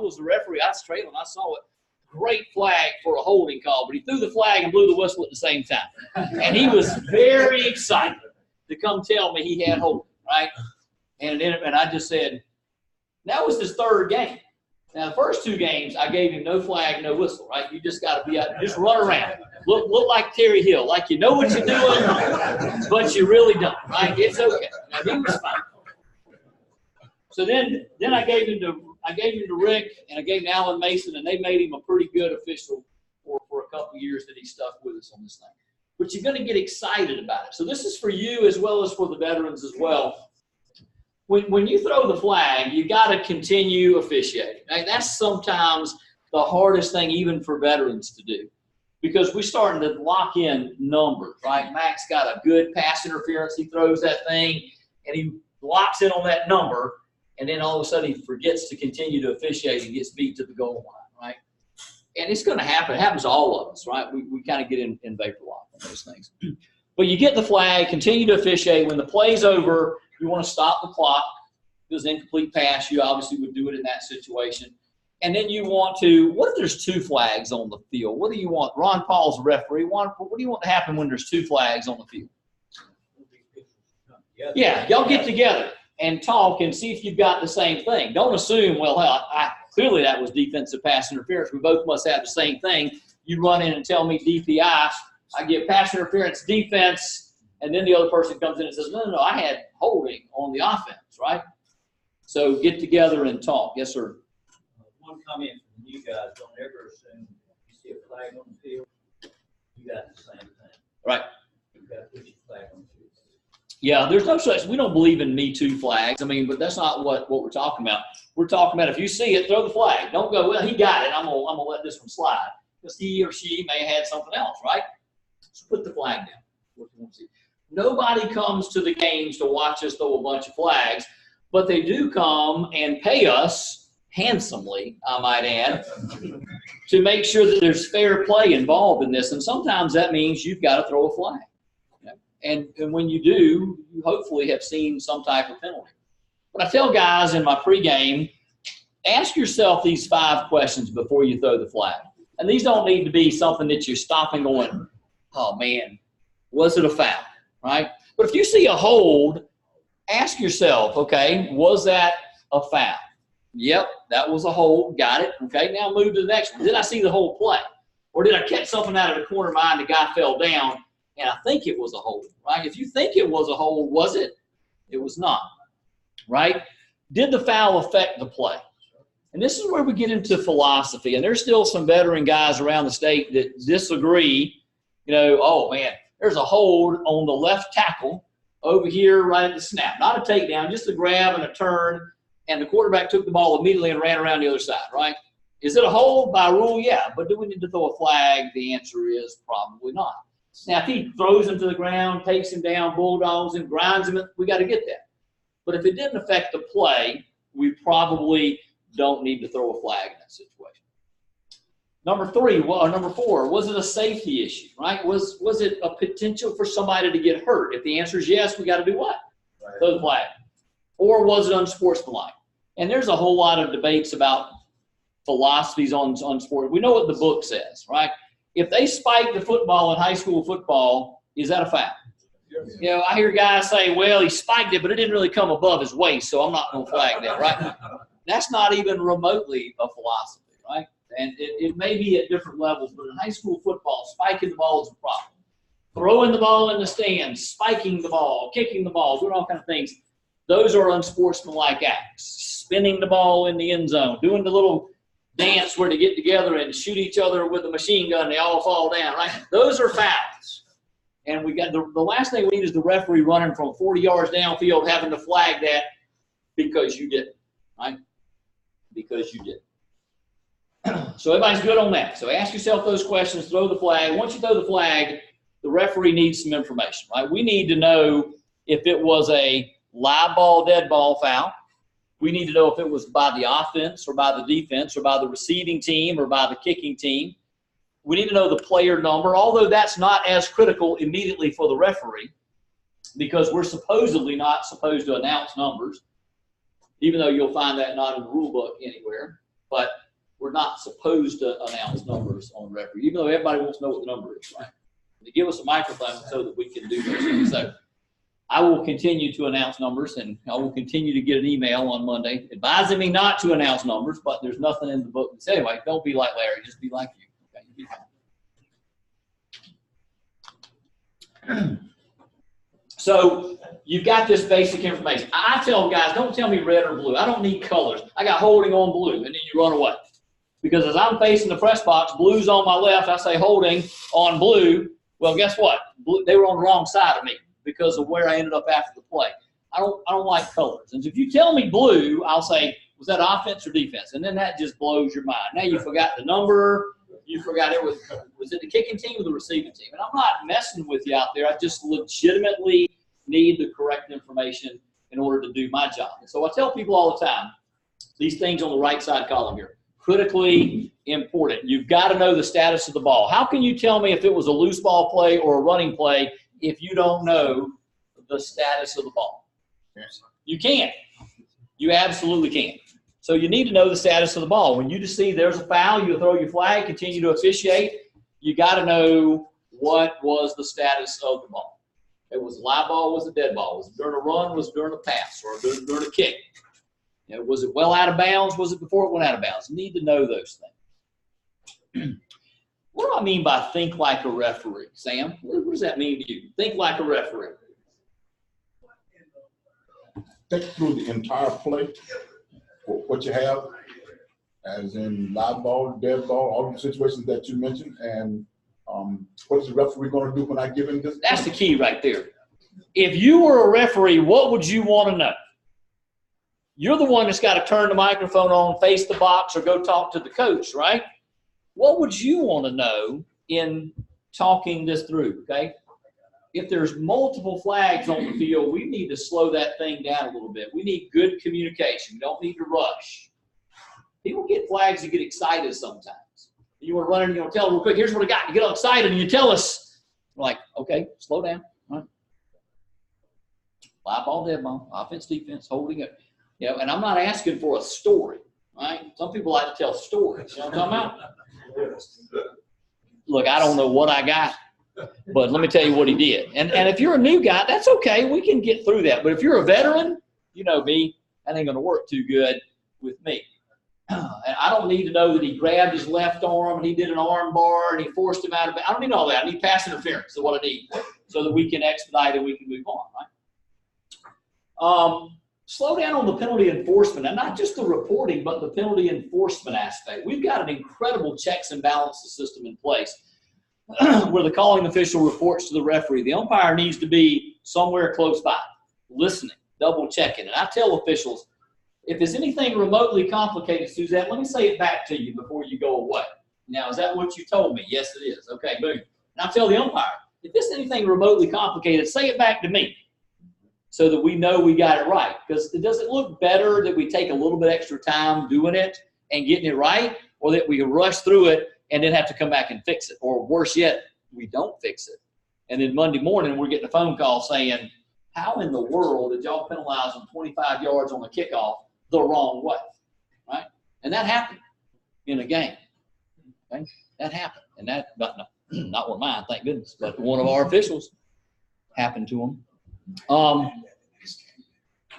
was the referee. I was trailing. I saw it. Great flag for a holding call, but he threw the flag and blew the whistle at the same time. And he was very excited to come tell me he had holding, right? And I just said, that was his third game. Now, the first 2 games, I gave him no flag, no whistle, right? You just got to be out, just run around. Look like Terry Hill, like you know what you're doing, but you really don't, right? It's okay. Now, he was fine. So then I gave him to Rick, and I gave him to Alan Mason, and they made him a pretty good official for a couple of years that he stuck with us on this thing. But you're going to get excited about it. So this is for you as well as for the veterans as well. When you throw the flag, you got to continue officiating. That's sometimes the hardest thing even for veterans to do, because we're starting to lock in numbers, right? Max got a good pass interference. He throws that thing, and he locks in on that number, and then all of a sudden he forgets to continue to officiate and gets beat to the goal line, right? And it's going to happen. It happens to all of us, right? We kind of get in vapor lock on those things. But you get the flag, continue to officiate. When the play's over, you want to stop the clock. If it was an incomplete pass, you obviously would do it in that situation. And then you want to, what if there's 2 flags on the field? What do you want? Ron Paul's referee. What do you want to happen when there's 2 flags on the field? Yeah, y'all get together and talk and see if you've got the same thing. Don't assume, well, clearly that was defensive pass interference. We both must have the same thing. You run in and tell me DPI. I get pass interference, defense, and then the other person comes in and says, no, I had holding on the offense, right? So get together and talk. Yes, sir. One comment from you guys, don't ever assume you see a flag on the field, you got the same thing. Right. You got to put your flag on the field. Yeah, there's no such, we don't believe in Me Too flags. I mean, but that's not what we're talking about. We're talking about if you see it, throw the flag. Don't go, well, he got it. I'm gonna let this one slide. Because he or she may have had something else, right? So put the flag down. What you want to see. Nobody comes to the games to watch us throw a bunch of flags, but they do come and pay us handsomely, I might add, to make sure that there's fair play involved in this. And sometimes that means you've got to throw a flag. And when you do, you hopefully have seen some type of penalty. But I tell guys in my pregame, ask yourself these 5 questions before you throw the flag. And these don't need to be something that you're stopping going, oh, man, was it a foul, right? But if you see a hold, ask yourself, okay, was that a foul? Yep, that was a hold. Got it. Okay, now move to the next one. Did I see the whole play? Or did I catch something out of the corner of my eye and the guy fell down and I think it was a hold, right? If you think it was a hold, was it? It was not, right? Did the foul affect the play? And this is where we get into philosophy. And there's still some veteran guys around the state that disagree. You know, oh, man, there's a hold on the left tackle over here right at the snap. Not a takedown, just a grab and a turn. And the quarterback took the ball immediately and ran around the other side, right? Is it a hold by rule? Yeah. But do we need to throw a flag? The answer is probably not. Now, if he throws him to the ground, takes him down, bulldogs him, grinds him, we got to get that. But if it didn't affect the play, we probably don't need to throw a flag in that situation. Number 4, was it a safety issue, right? Was it a potential for somebody to get hurt? If the answer is yes, we got to do what? Right. Throw the flag. Or was it unsportsmanlike? And there's a whole lot of debates about philosophies on sport. We know what the book says, right? If they spike the football in high school football, is that a foul? Yes. You know, I hear guys say, well, he spiked it, but it didn't really come above his waist, so I'm not going to flag that, right? That's not even remotely a philosophy, right? And it may be at different levels, but in high school football, spiking the ball is a problem. Throwing the ball in the stands, spiking the ball, kicking the ball, doing all kinds of things, those are unsportsmanlike acts. Spinning the ball in the end zone, doing the little dance where they get together and shoot each other with a machine gun, they all fall down, right? Those are fouls. And we got the last thing we need is the referee running from 40 yards downfield having to flag that because you didn't, right? Because you did. So everybody's good on that. So ask yourself those questions, throw the flag. Once you throw the flag, the referee needs some information, right? We need to know if it was a live ball, dead ball foul. We need to know if it was by the offense or by the defense or by the receiving team or by the kicking team. We need to know the player number, although that's not as critical immediately for the referee because we're supposedly not supposed to announce numbers, even though you'll find that not in the rule book anywhere. but we're not supposed to announce numbers on referee, even though everybody wants to know what the number is, right? They give us a microphone so that we can do those things. So I will continue to announce numbers, and I will continue to get an email on Monday advising me not to announce numbers, but there's nothing in the book that says, anyway, don't be like Larry, just be like you. Okay? Be fine. So you've got this basic information. I tell guys, don't tell me red or blue. I don't need colors. I got holding on blue, and then you run away. Because as I'm facing the press box, blue's on my left, I say holding on blue. Well, guess what? Blue, they were on the wrong side of me because of where I ended up after the play. I don't like colors. And if you tell me blue, I'll say, was that offense or defense? And then that just blows your mind. Now you forgot the number. You forgot it was it the kicking team or the receiving team? And I'm not messing with you out there. I just legitimately need the correct information in order to do my job. And so I tell people all the time, these things on the right side column here, critically important. You've got to know the status of the ball. How can you tell me if it was a loose ball play or a running play if you don't know the status of the ball? You can't. You absolutely can't. So you need to know the status of the ball. When you just see there's a foul, you throw your flag, continue to officiate. You got to know what was the status of the ball. It was a live ball, was a dead ball. Was it during a run, was it during a pass, or during a kick? You know, was it well out of bounds? Was it before it went out of bounds? You need to know those things. What do I mean by think like a referee, Sam? What does that mean to you? Think like a referee. Think through the entire play, what you have, as in live ball, dead ball, all the situations that you mentioned, and what is the referee going to do when I give him this? That's the key right there. If you were a referee, what would you want to know? You're the one that's got to turn the microphone on, face the box, or go talk to the coach, right? What would you want to know in talking this through, okay? If there's multiple flags on the field, we need to slow that thing down a little bit. We need good communication. We don't need to rush. People get flags and get excited sometimes. You want to run in and you want to tell them real quick, here's what I got. You get all excited and you tell us. We're like, okay, slow down. All right. Live ball, dead ball, offense, defense, holding it. You know, and I'm not asking for a story, right? Some people like to tell stories. You know what I'm talking about? Look, I don't know what I got, but let me tell you what he did. And if you're a new guy, that's okay. We can get through that. But if you're a veteran, you know me, that ain't going to work too good with me. And I don't need to know that he grabbed his left arm and he did an arm bar and he forced him out of it. I don't need all that. I need pass interference. That's what I need so that we can expedite and we can move on, right? Slow down on the penalty enforcement, and not just the reporting, but the penalty enforcement aspect. We've got an incredible checks and balances system in place where the calling official reports to the referee. The umpire needs to be somewhere close by, listening, double checking. And I tell officials, if there's anything remotely complicated, Suzette, let me say it back to you before you go away. Now, is that what you told me? Yes, it is. Okay, boom. And I tell the umpire, if there's anything remotely complicated, say it back to me so that we know we got it right. Because does it look better that we take a little bit extra time doing it and getting it right, or that we rush through it and then have to come back and fix it? Or worse yet, we don't fix it. And then Monday morning, we're getting a phone call saying, how in the world did y'all penalize them 25 yards on the kickoff the wrong way, right? And that happened in a game, okay? That happened. And that, not one of mine, thank goodness, but one of our officials happened to him.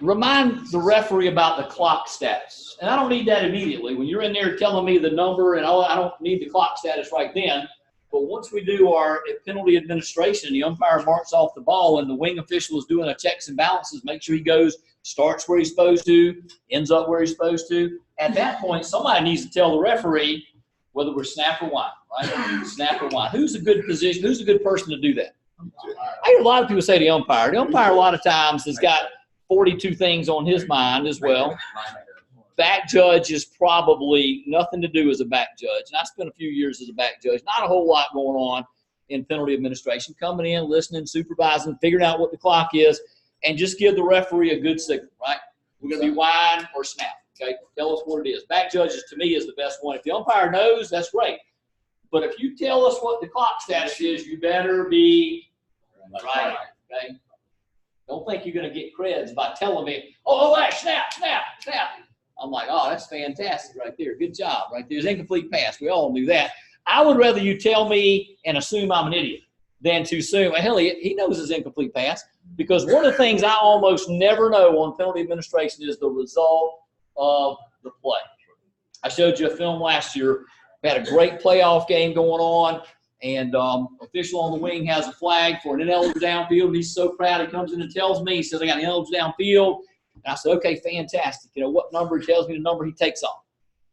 Remind the referee about the clock status. And I don't need that immediately. When you're in there telling me the number, and I don't need the clock status right then, but once we do our penalty administration, the umpire marks off the ball and the wing official is doing a checks and balances, make sure he goes, starts where he's supposed to, ends up where he's supposed to. At that point, somebody needs to tell the referee whether we're snap or wind, right? Snap or wind. Who's a good position? Who's a good person to do that? I hear a lot of people say the umpire. The umpire a lot of times has got 42 things on his mind as well. Back judge is probably nothing to do as a back judge. And I spent a few years as a back judge. Not a whole lot going on in penalty administration. Coming in, listening, supervising, figuring out what the clock is, and just give the referee a good signal, right? We're going to be wind or snap, okay? Tell us what it is. Back judges, to me, is the best one. If the umpire knows, that's great. But if you tell us what the clock status is, you better be right, okay? Don't think you're going to get creds by telling me, oh, snap, snap, snap. I'm like, oh, that's fantastic right there. Good job right there. It's incomplete pass. We all knew that. I would rather you tell me and assume I'm an idiot than to assume, well, hell, he knows his incomplete pass. Because one of the things I almost never know on penalty administration is the result of the play. I showed you a film last year. We had a great playoff game going on, and official on the wing has a flag for an ineligible downfield, and he's so proud. He comes in and tells me, he says, I got an ineligible downfield. And I said, okay, fantastic. You know, what number? He tells me the number, he takes off.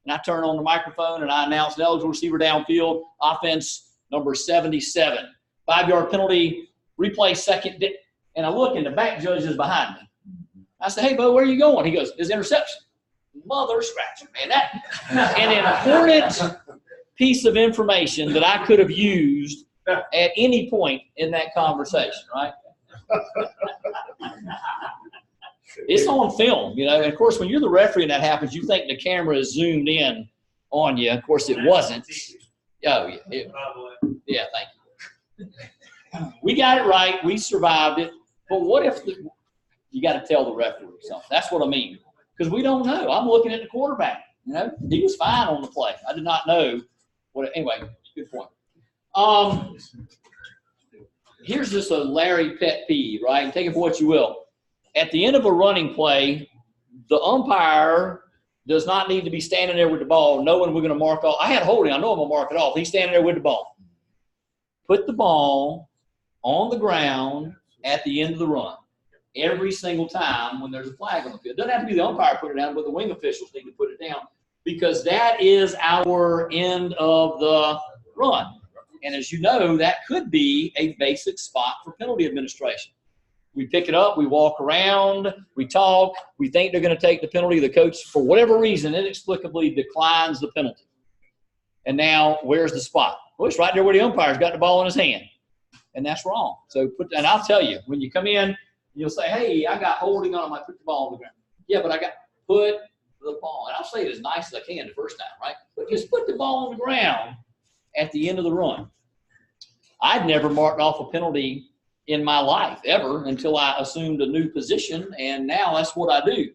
And I turn on the microphone, and I announce an eligible receiver downfield, offense number 77. 5-yard penalty, replay second. And I look, and the back judge is behind me. I said, hey, Bo, where are you going? He goes, his interception. Mother scratcher, man. That an important piece of information that I could have used at any point in that conversation, right? It's on film, you know. And of course, when you're the referee and that happens, you think the camera is zoomed in on you. Of course, it wasn't. Oh, yeah. Yeah, thank you. We got it right. We survived it. But what if you got to tell the referee something? That's what I mean. Because we don't know. I'm looking at the quarterback. You know, he was fine on the play. I did not know what. Anyway, good point. Here's just a Larry pet peeve, right? Take it for what you will. At the end of a running play, the umpire does not need to be standing there with the ball knowing we're going to mark off. I had holding. I know I'm going to mark it off. He's standing there with the ball. Put the ball on the ground at the end of the run every single time when there's a flag on the field. It doesn't have to be the umpire put it down, but the wing officials need to put it down because that is our end of the run. And as you know, that could be a basic spot for penalty administration. We pick it up, we walk around, we talk, we think they're going to take the penalty. The coach, for whatever reason, inexplicably declines the penalty. And now, where's the spot? Well, it's right there where the umpire's got the ball in his hand. And that's wrong. So, and I'll tell you, when you come in, you'll say, hey, I got holding on. I put the ball on the ground. Yeah, but I got put the ball. And I'll say it as nice as I can the first time, right? But just put the ball on the ground at the end of the run. I'd never marked off a penalty in my life ever until I assumed a new position, and now that's what I do.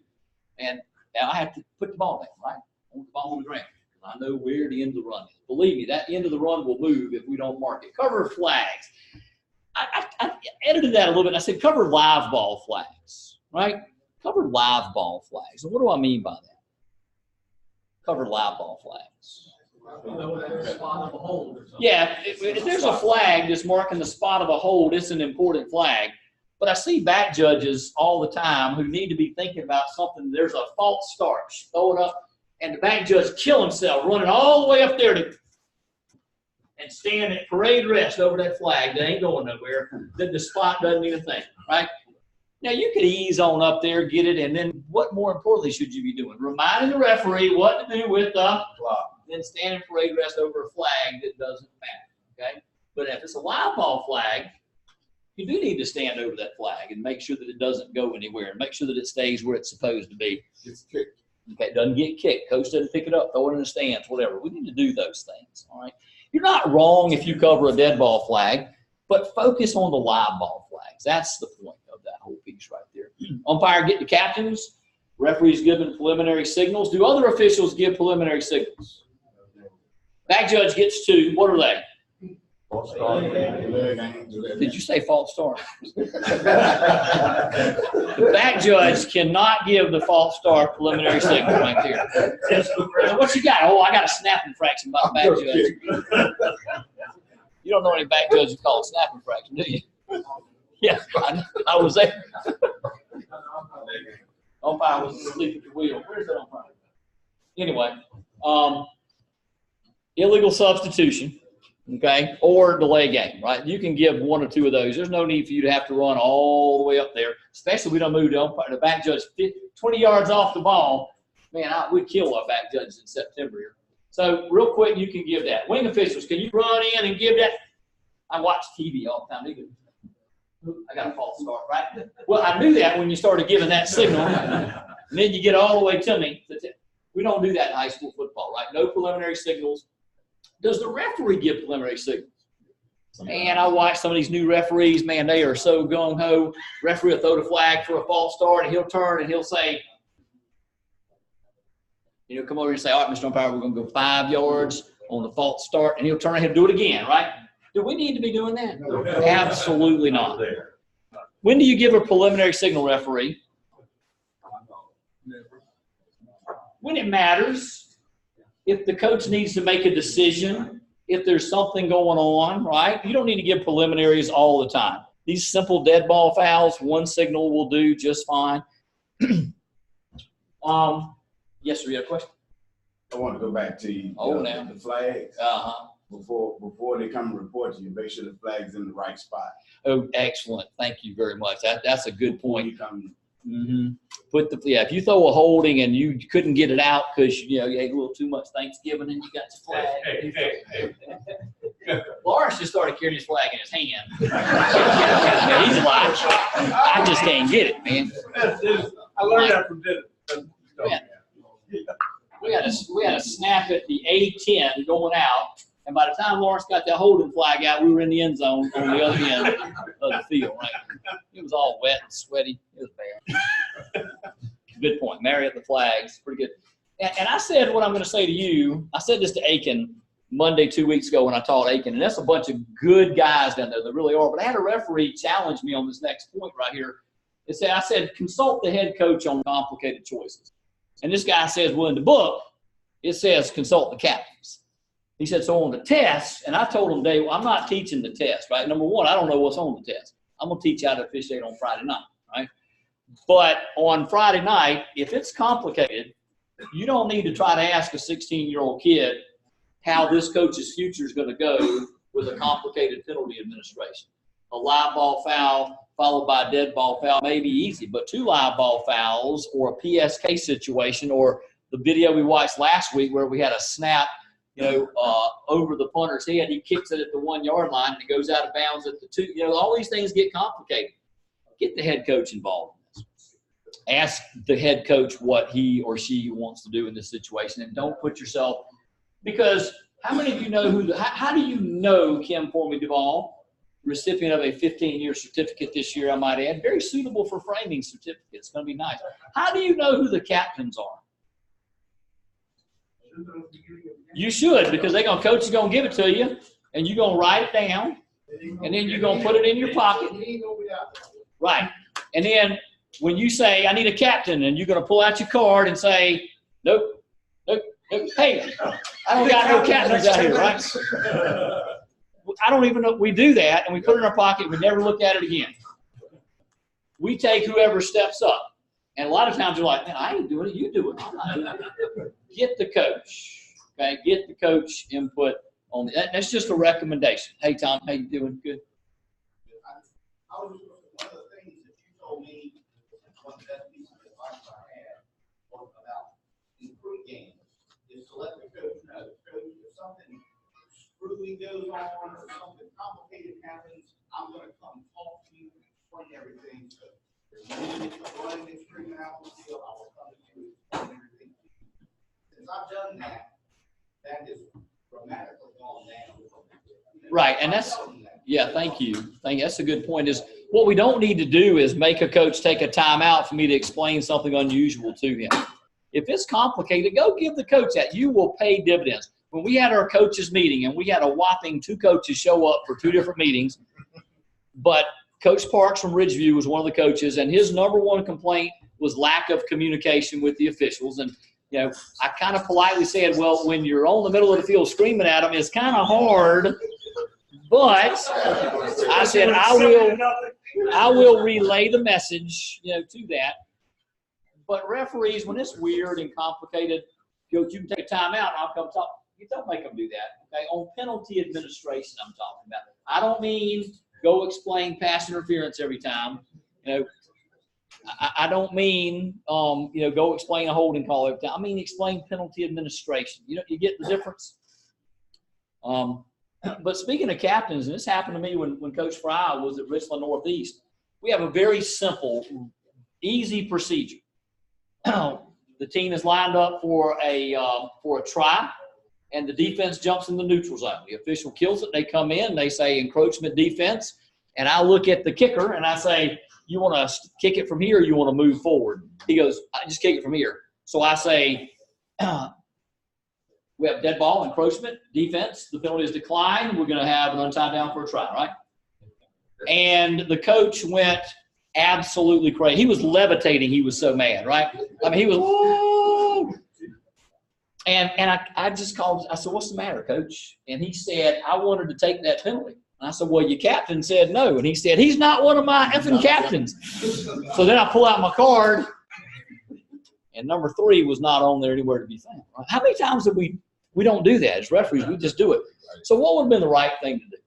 And now I have to put the ball down, right? Put the ball on the ground. I know where the end of the run is. Believe me, that end of the run will move if we don't mark it. Cover flags. I edited that a little bit. And I said cover live ball flags, right? Cover live ball flags. And what do I mean by that? Cover live ball flags. Yeah, if there's a flag that's marking the spot of a hold, it's an important flag. But I see back judges all the time who need to be thinking about something. There's a false start. Throw it up, and the back judge kill himself running all the way up there and stand at parade rest over that flag. They ain't going nowhere. Then the spot doesn't mean a thing, right? Now, you could ease on up there, get it, and then what more importantly should you be doing? Reminding the referee what to do with the clock. Then stand in parade rest over a flag that doesn't matter, okay? But if it's a live ball flag, you do need to stand over that flag and make sure that it doesn't go anywhere and make sure that it stays where it's supposed to be. It's kicked. Okay, it doesn't get kicked. Coach doesn't pick it up, throw it in the stands, whatever. We need to do those things, all right? You're not wrong if you cover a dead ball flag, but focus on the live ball flags. That's the point of that whole piece right there. Umpire get the captains. Referees given preliminary signals. Do other officials give preliminary signals? Back judge gets 2. What are they? False start. Did you say false start? The back judge cannot give the false start preliminary signal right there. So what you got? Oh, I got a snap infraction by the back judge. You don't know any back judges call it snap infraction, do you? Yeah, I was there. Umpire was asleep at the wheel. Where's that umpire? Anyway, illegal substitution, okay, or delay game, right? You can give 1 or 2 of those. There's no need for you to have to run all the way up there, especially if we don't move the umpire, the back judge 20 yards off the ball. Man, we'd kill our back judges in September here. So real quick, you can give that. Wing officials, can you run in and give that? I watch TV all the time. I got a false start, right? Well, I knew that when you started giving that signal. And then you get all the way to me. We don't do that in high school football, right? No preliminary signals. Does the referee give preliminary signals? Man, I watch some of these new referees. Man, they are so gung-ho. Referee will throw the flag for a false start, and he'll turn and he'll say, And he'll come over and say, all right, Mr. Umpire, we're going to go 5 yards on the false start, and he'll turn around and do it again, right? Do we need to be doing that? No. Absolutely not. When do you give a preliminary signal, referee? When it matters. If the coach needs to make a decision, if there's something going on, right? You don't need to give preliminaries all the time. These simple dead ball fouls, one signal will do just fine. Yes, sir, you have a question? I want to go back to now. the flags. Uh-huh. Before they come and report to you, make sure the flag's in the right spot. Oh, excellent. Thank you very much. That's a good When point. you come, If you throw a holding and you couldn't get it out because you ate a little too much Thanksgiving and you got your flag. Lawrence just started carrying his flag in his hand. Yeah, he's like, I just can't get it, man. I learned that from dinner. We had a snap at the A-10 going out, and by the time Lawrence got that holding flag out, we were in the end zone on the other end of the field. Right? It was all wet and sweaty. It was bad. Good point. Marry up the flags. Pretty good. And I said what I'm going to say to you. I said this to Aiken Monday 2 weeks ago when I taught Aiken, and that's a bunch of good guys down there. They really are. But I had a referee challenge me on this next point right here. I said, consult the head coach on complicated choices. And this guy says, well, in the book, it says consult the captains. He said, so on the test, and I told him, Dave, well, I'm not teaching the test, right? Number one, I don't know what's on the test. I'm going to teach you how to officiate on Friday night, right? But on Friday night, if it's complicated, you don't need to try to ask a 16-year-old kid how this coach's future is going to go with a complicated penalty administration. A live ball foul followed by a dead ball foul may be easy, but 2 live ball fouls or a PSK situation, or the video we watched last week where we had a snap, over the punter's head, he kicks it at the 1 yard line and it goes out of bounds at the 2. All these things get complicated. Get the head coach involved in this. Ask the head coach what he or she wants to do in this situation, and don't put yourself, because how many of you know how do you know Kim Formey Duvall, recipient of a 15-year certificate this year, I might add, very suitable for framing certificate. It's going to be nice. How do you know who the captains are? You should, because coach is going to give it to you, and you're going to write it down, and then you're going to put it in your pocket. Right. And then when you say, I need a captain, and you're going to pull out your card and say, nope, hey, I don't got no captains out here, right? I don't even know. We do that, and we put it in our pocket. We never look at it again. We take whoever steps up. And a lot of times you're like, man, I ain't doing it. You do it. I'm not doing it. Get the coach. Okay? Get the coach input on that. That's just a recommendation. Hey, Tom, how you doing? Good. One of the things that you told me, one of the best pieces of advice I had was about in pre-game is to let the coach know. Coach, if something screwy goes on or something complicated happens, I'm going to come talk to you and explain everything. So there's no need to running and screaming out the field. I will come to you and explain everything. Since I've done that, that has dramatically gone down. Right, and that's thank you. That's a good point. Is what we don't need to do is make a coach take a timeout for me to explain something unusual to him. If it's complicated, go give the coach that. You will pay dividends. When we had our coaches meeting, and we had a whopping 2 coaches show up for 2 different meetings, but Coach Parks from Ridgeview was one of the coaches, and his number 1 complaint was lack of communication with the officials. And I kind of politely said, well, when you're on the middle of the field screaming at them, it's kind of hard. But I said, I will relay the message, to that. But referees, when it's weird and complicated, you can take a timeout and I'll come talk. You don't make them do that. Okay? On penalty administration, I'm talking about. I don't mean go explain pass interference every time. I don't mean go explain a holding call every time. I mean explain penalty administration. You get the difference. But speaking of captains, and this happened to me when Coach Fry was at Richland Northeast, we have a very simple, easy procedure. The team is lined up for a try, and the defense jumps in the neutral zone. The official kills it. They come in. They say encroachment defense, and I look at the kicker and I say, you want to kick it from here or you want to move forward? He goes, I just kick it from here. So I say, We have dead ball, encroachment, defense. The penalty is declined. We're going to have an untied down for a try, right? And the coach went absolutely crazy. He was levitating. He was so mad, right? I mean, he was, whoa. And I just called. I said, "What's the matter, coach?" And he said, "I wanted to take that penalty." And I said, "Well, your captain said no." And he said, "He's not one of my effing captains." So then I pull out my card, and number 3 was not on there anywhere to be found. Right? How many times have we don't do that as referees? We just do it. So what would have been the right thing to do?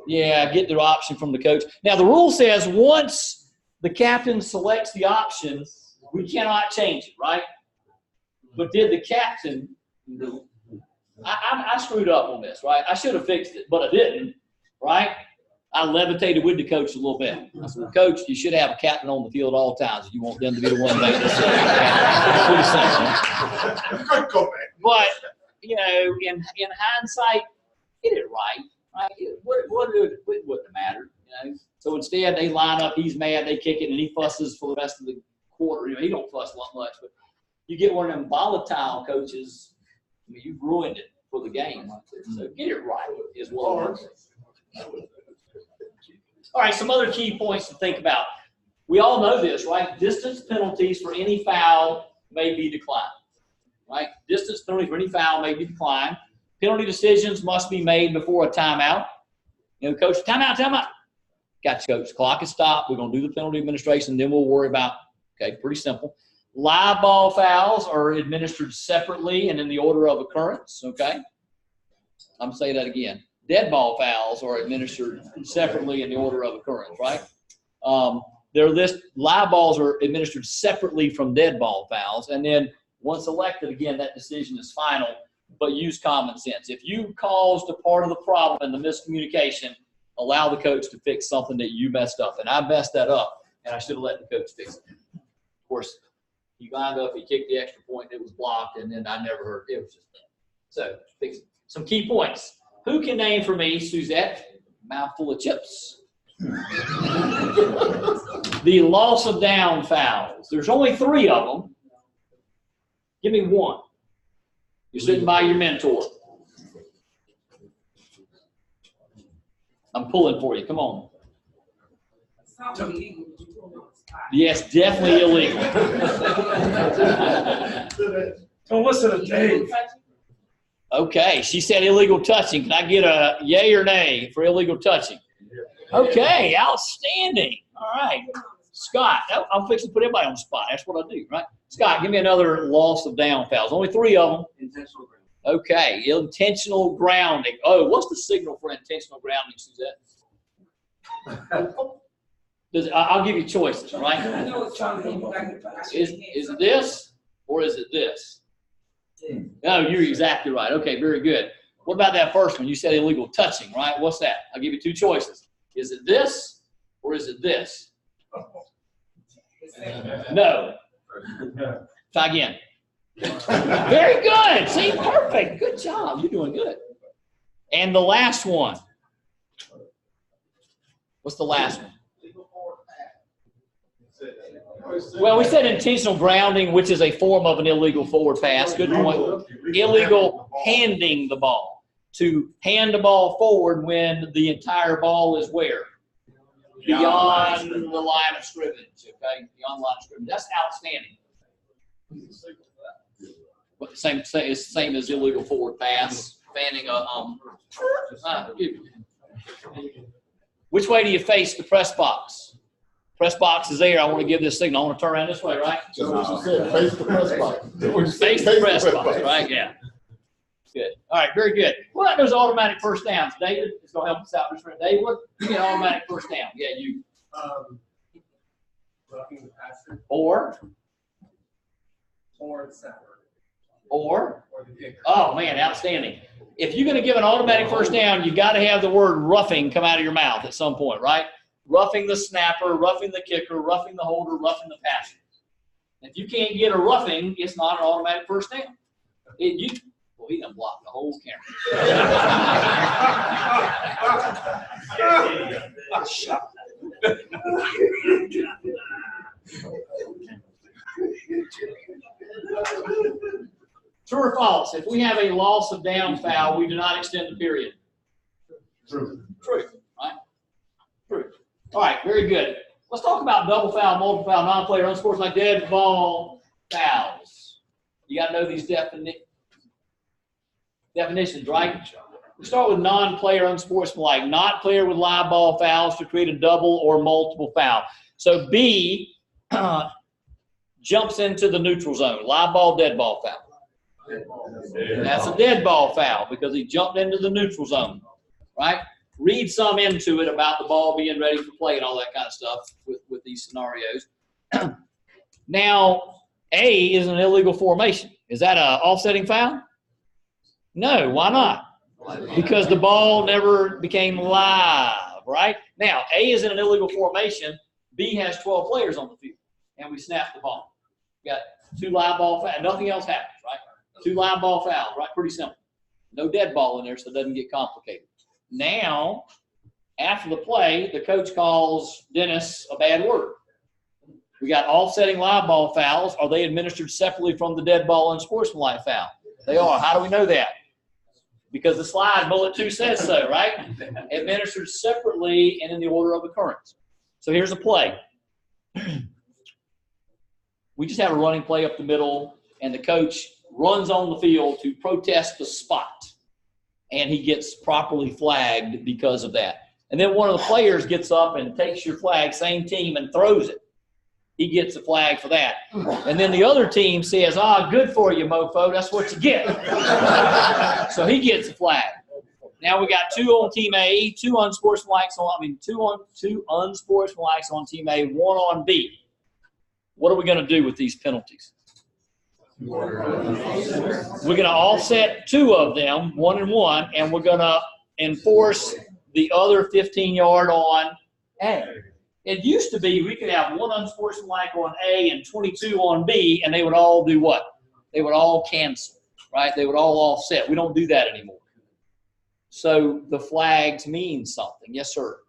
Yeah, get the option from the coach. Now, the rule says once the captain selects the option, we cannot change it, right? But did the captain I screwed up on this, right? I should have fixed it, but I didn't, right? I levitated with the coach a little bit. I said, well, Coach, you should have a captain on the field at all times if you want them to be the one to make this. Pretty simple. But, you know, in hindsight, get it right. What wouldn't matter, you know? So instead, they line up, he's mad, they kick it, and he fusses for the rest of the quarter. You know, he don't fuss much, but you get one of them volatile coaches, I mean, you've ruined it for the game. So get it right is what I'm saying. All right, some other key points to think about. We all know this, right? Distance penalties for any foul may be declined, right? Distance penalty for any foul may be declined. Penalty decisions must be made before a timeout. You know, coach, timeout. Got you, coach. Clock is stopped. We're going to do the penalty administration, then we'll worry about, okay, pretty simple. Live ball fouls are administered separately and in the order of occurrence, okay? I'm going to say that again. Dead ball fouls are administered separately in the order of occurrence, right? Live balls are administered separately from dead ball fouls, and then once elected, again, that decision is final, but use common sense. If you caused a part of the problem in the miscommunication, allow the coach to fix something that you messed up, and I messed that up, and I should have let the coach fix it. Of course, he lined up, he kicked the extra point, it was blocked, and then I never heard it. Was just that. So, fix it. Some key points. Who can name for me, Suzette, mouthful of chips? The loss of down fouls. There's only 3 of them. Give me one. You're sitting by your mentor. I'm pulling for you. Come on. Yes, definitely illegal. Oh, what's it a day? Okay, she said illegal touching. Can I get a yay or nay for illegal touching? Okay, outstanding. All right. Scott, I'm fixing to put everybody on the spot. That's what I do, right? Scott, give me another loss of down fouls. Only 3 of them. Intentional grounding. Okay, intentional grounding. Oh, what's the signal for intentional grounding, Suzette? I'll give you choices, right? Is it this or is it this? No, you're exactly right. Okay, very good. What about that first one? You said illegal touching, right? What's that? I'll give you 2 choices. Is it this or is it this? No. Try again. Very good. See, perfect. Good job. You're doing good. And the last one. What's the last one? Well, we said intentional grounding, which is a form of an illegal forward pass. Good point. Illegal handing the ball. To hand the ball forward when the entire ball is where? Beyond the line of scrimmage. Okay? Beyond the line of scrimmage. That's outstanding. But it's the same as illegal forward pass. Fanning Which way do you face the press box? Press box is there. I want to give this signal. I want to turn around this way, right? That's what you said. Face the press box. Face the press box, right? Yeah. Good. All right, very good. What about those automatic first downs? David is going to help us out this round. David, what? Give me an automatic first down. Yeah, you. Roughing the passer. Or Or the snapper. Or the kicker. oh, man, outstanding. If you're going to give an automatic first down, you got to have the word roughing come out of your mouth at some point, right? Roughing the snapper, roughing the kicker, roughing the holder, roughing the passer. If you can't get a roughing, it's not an automatic first down. Well, he done blocked the whole camera. True or false? If we have a loss of down foul, we do not extend the period. True. True, right? True. All right, very good. Let's talk about double foul, multiple foul, non-player, unsportsmanlike, dead ball fouls. You got to know these definitions, right? We start with non-player, unsportsmanlike, not player with live ball fouls to create a double or multiple foul. So B jumps into the neutral zone, live ball, dead ball foul. That's a dead ball foul because he jumped into the neutral zone, right? Read some into it about the ball being ready for play and all that kind of stuff with these scenarios. Now, A is an illegal formation. Is that an offsetting foul? No, why not? Because the ball never became live, right? Now, A is in an illegal formation. B has 12 players on the field, and we snap the ball. We got 2 live ball fouls. Nothing else happens, right? 2 live ball fouls, right? Pretty simple. No dead ball in there, so it doesn't get complicated. Now, after the play, the coach calls Dennis a bad word. We got offsetting live ball fouls. Are they administered separately from the dead ball and sportsmanlike foul? They are. How do we know that? Because the slide bullet 2 says so, right? Administered separately and in the order of occurrence. So here's a play. We just have a running play up the middle, and the coach runs on the field to protest the spot. And he gets properly flagged because of that. And then one of the players gets up and takes your flag, same team, and throws it. He gets a flag for that. And then the other team says, good for you, mofo. That's what you get. So he gets a flag. Now we got 2 on team A, 2 unsportsmanlikes on, 2 unsportsmanlikes on team A, 1 on B. What are we going to do with these penalties? We're going to offset 2 of them, 1 and 1, and we're going to enforce the other 15-yard on A. It used to be we could have 1 unsportsmanlike on A and 22 on B, and they would all do what? They would all cancel, right? They would all offset. We don't do that anymore. So the flags mean something. Yes, sir.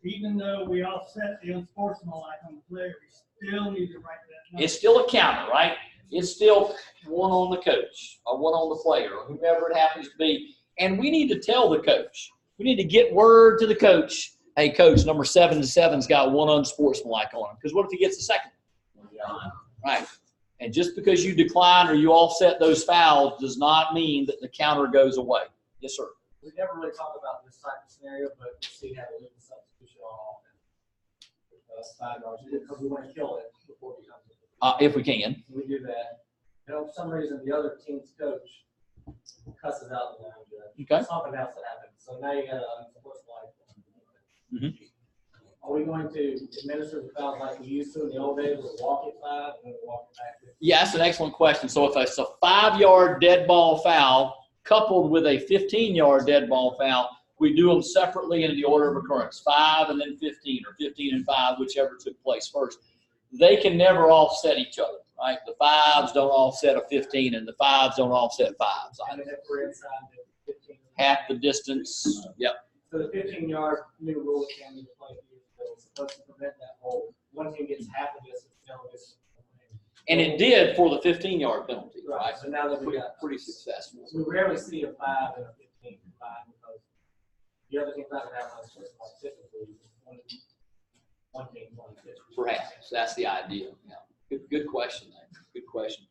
Even though we offset the unsportsmanlike on the player, we still need to write that number. It's still a counter, right? It's still 1 on the coach or 1 on the player or whoever it happens to be. And we need to tell the coach. We need to get word to the coach. Hey, coach, number 77's got 1 unsportsmanlike on him. Because what if he gets the second? Right. And just because you decline or you offset those fouls does not mean that the counter goes away. Yes, sir. We never really talk about this type of scenario, but we see how to leave the substitution on offense. 5 yards, because we want to kill it before it becomes if we can. We do that. For some reason, the other team's coach cusses out the line judge. Okay. Something else that happens. So now you got an unsportsmanlike. Mm-hmm. Are we going to administer the fouls like we used to in the old days with walk it 5 and then walk it back 50? Yeah, that's an excellent question. So if it's a 5-yard dead ball foul coupled with a 15-yard dead ball foul, we do them separately in the order of occurrence, 5 and then 15, or 15 and 5, whichever took place first. They can never offset each other, right? The 5s don't offset a 15, and the 5s don't offset 5s. And then if we're inside the 15. Half the distance, yep. So the 15-yard new rule that came into play is supposed to prevent that whole, one team gets half of this, the other gets. And it did for the 15-yard penalty, right? So now that we got pretty successful. We rarely see a 5 and a 15 combined because the other team's not going to have much choice like typically. One team, one team. Perhaps that's the idea. Yeah. Good question, man. Good question.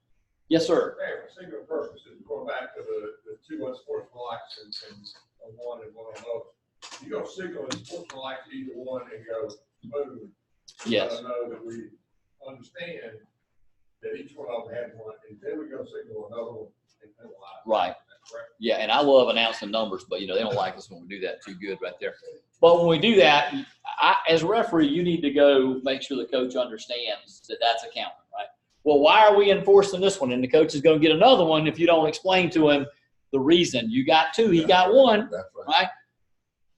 Yes, sir. Hey, for single purposes, going back to the 2 unsportsmanlikes and 1 and 1 on those. You go signal unsportsmanlike to either one and go boom. Yes. I know that we understand that each one of them had 1, and then we go signal another one and penalize. Right. That's correct. Yeah, and I love announcing numbers, but, they don't like us when we do that too good right there. But when we do that, as a referee, you need to go make sure the coach understands that that's a counter, right? Well, why are we enforcing this one? And the coach is going to get another one if you don't explain to him the reason. You got 2, he got 1, That's right?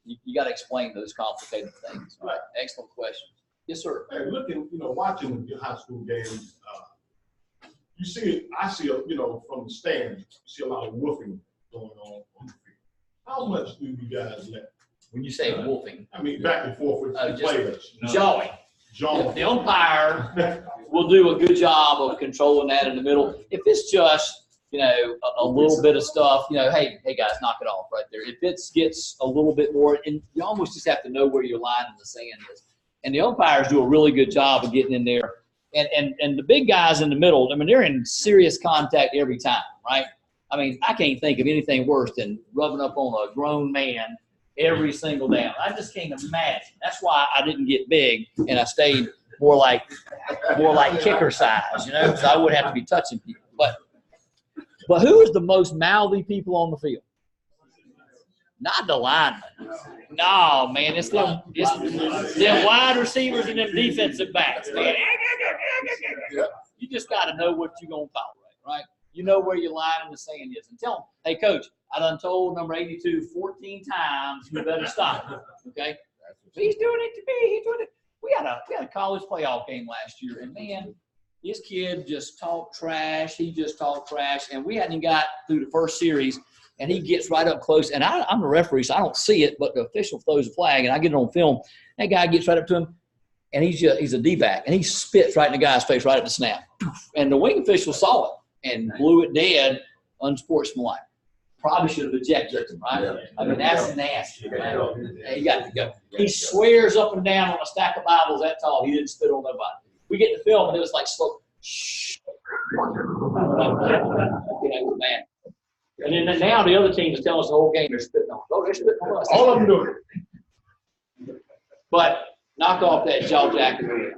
You got to explain those complicated things. Right. Excellent question. Yes, sir. Hey, looking, watching your high school games, you see, I see, from the stands, you see a lot of woofing going on the field. How much do you guys let? When you say wolfing, I mean, back and forth with the just players. jawing. John. The umpire will do a good job of controlling that in the middle. If it's just, a little bit of stuff, hey guys, knock it off right there. If it gets a little bit more, and you almost just have to know where your line in the sand is. And the umpires do a really good job of getting in there. And the big guys in the middle, they're in serious contact every time, right? I can't think of anything worse than rubbing up on a grown man every single down. I just can't imagine. That's why I didn't get big and I stayed more like kicker size, because I would have to be touching people. But who is the most mouthy people on the field? Not the linemen. No, man, it's them wide receivers and them defensive backs, man. You just got to know what you're going to tolerate, right? You know where your line in the sand is. And tell them, hey, coach, I done told number 82 14 times, you better stop, okay? He's doing it to me. He's doing it. We had a college playoff game last year, and, man, this kid just talked trash. He just talked trash, and we hadn't even got through the first series, and he gets right up close. And I'm a referee, so I don't see it, but the official throws a flag, and I get it on film. That guy gets right up to him, and he's a D-back, and he spits right in the guy's face right at the snap. And the wing official saw it and blew it dead, unsportsmanlike. Probably should have ejected him, right? That's nasty, man. He got to go. He swears up and down on a stack of Bibles that tall. He didn't spit on nobody. We get the film, and it was like slow. Shh. Man. And then now the other team is telling us the whole game they're spitting on us. Oh, they're spitting on us. All of them doing it. But knock off that jaw jacket.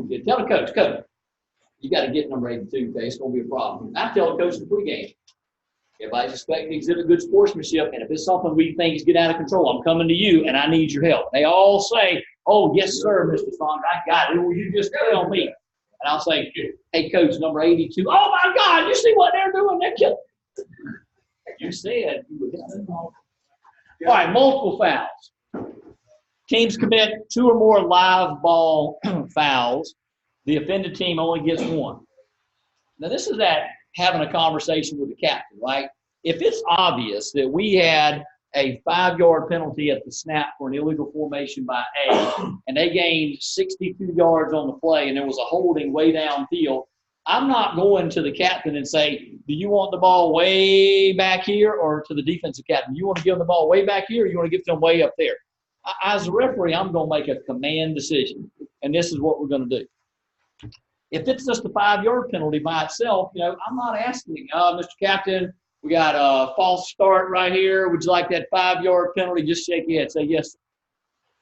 Yeah, tell the coach, you got to get number 82, okay? It's going to be a problem. I tell the coach in the pregame, everybody's expecting to exhibit good sportsmanship, and if it's something we think is getting out of control, I'm coming to you, and I need your help. They all say, oh, yes, sir, Mr. Saunders, I got it. Well, you just tell me. And I'll say, hey, coach, number 82. Oh, my God, you see what they're doing? They're killing. You said you would hit them. All right, multiple fouls. Teams commit 2 or more live ball fouls. The offended team only gets 1. Now, this is that having a conversation with the captain, right? If it's obvious that we had a 5-yard penalty at the snap for an illegal formation by A, and they gained 62 yards on the play, and there was a holding way downfield, I'm not going to the captain and say, do you want the ball way back here, or to the defensive captain, you want to give them the ball way back here, or you want to give them way up there? As a referee, I'm going to make a command decision, and this is what we're going to do. If it's just a 5-yard penalty by itself, I'm not asking, Mr. Captain, we got a false start right here. Would you like that 5-yard penalty? Just shake your head. Say yes.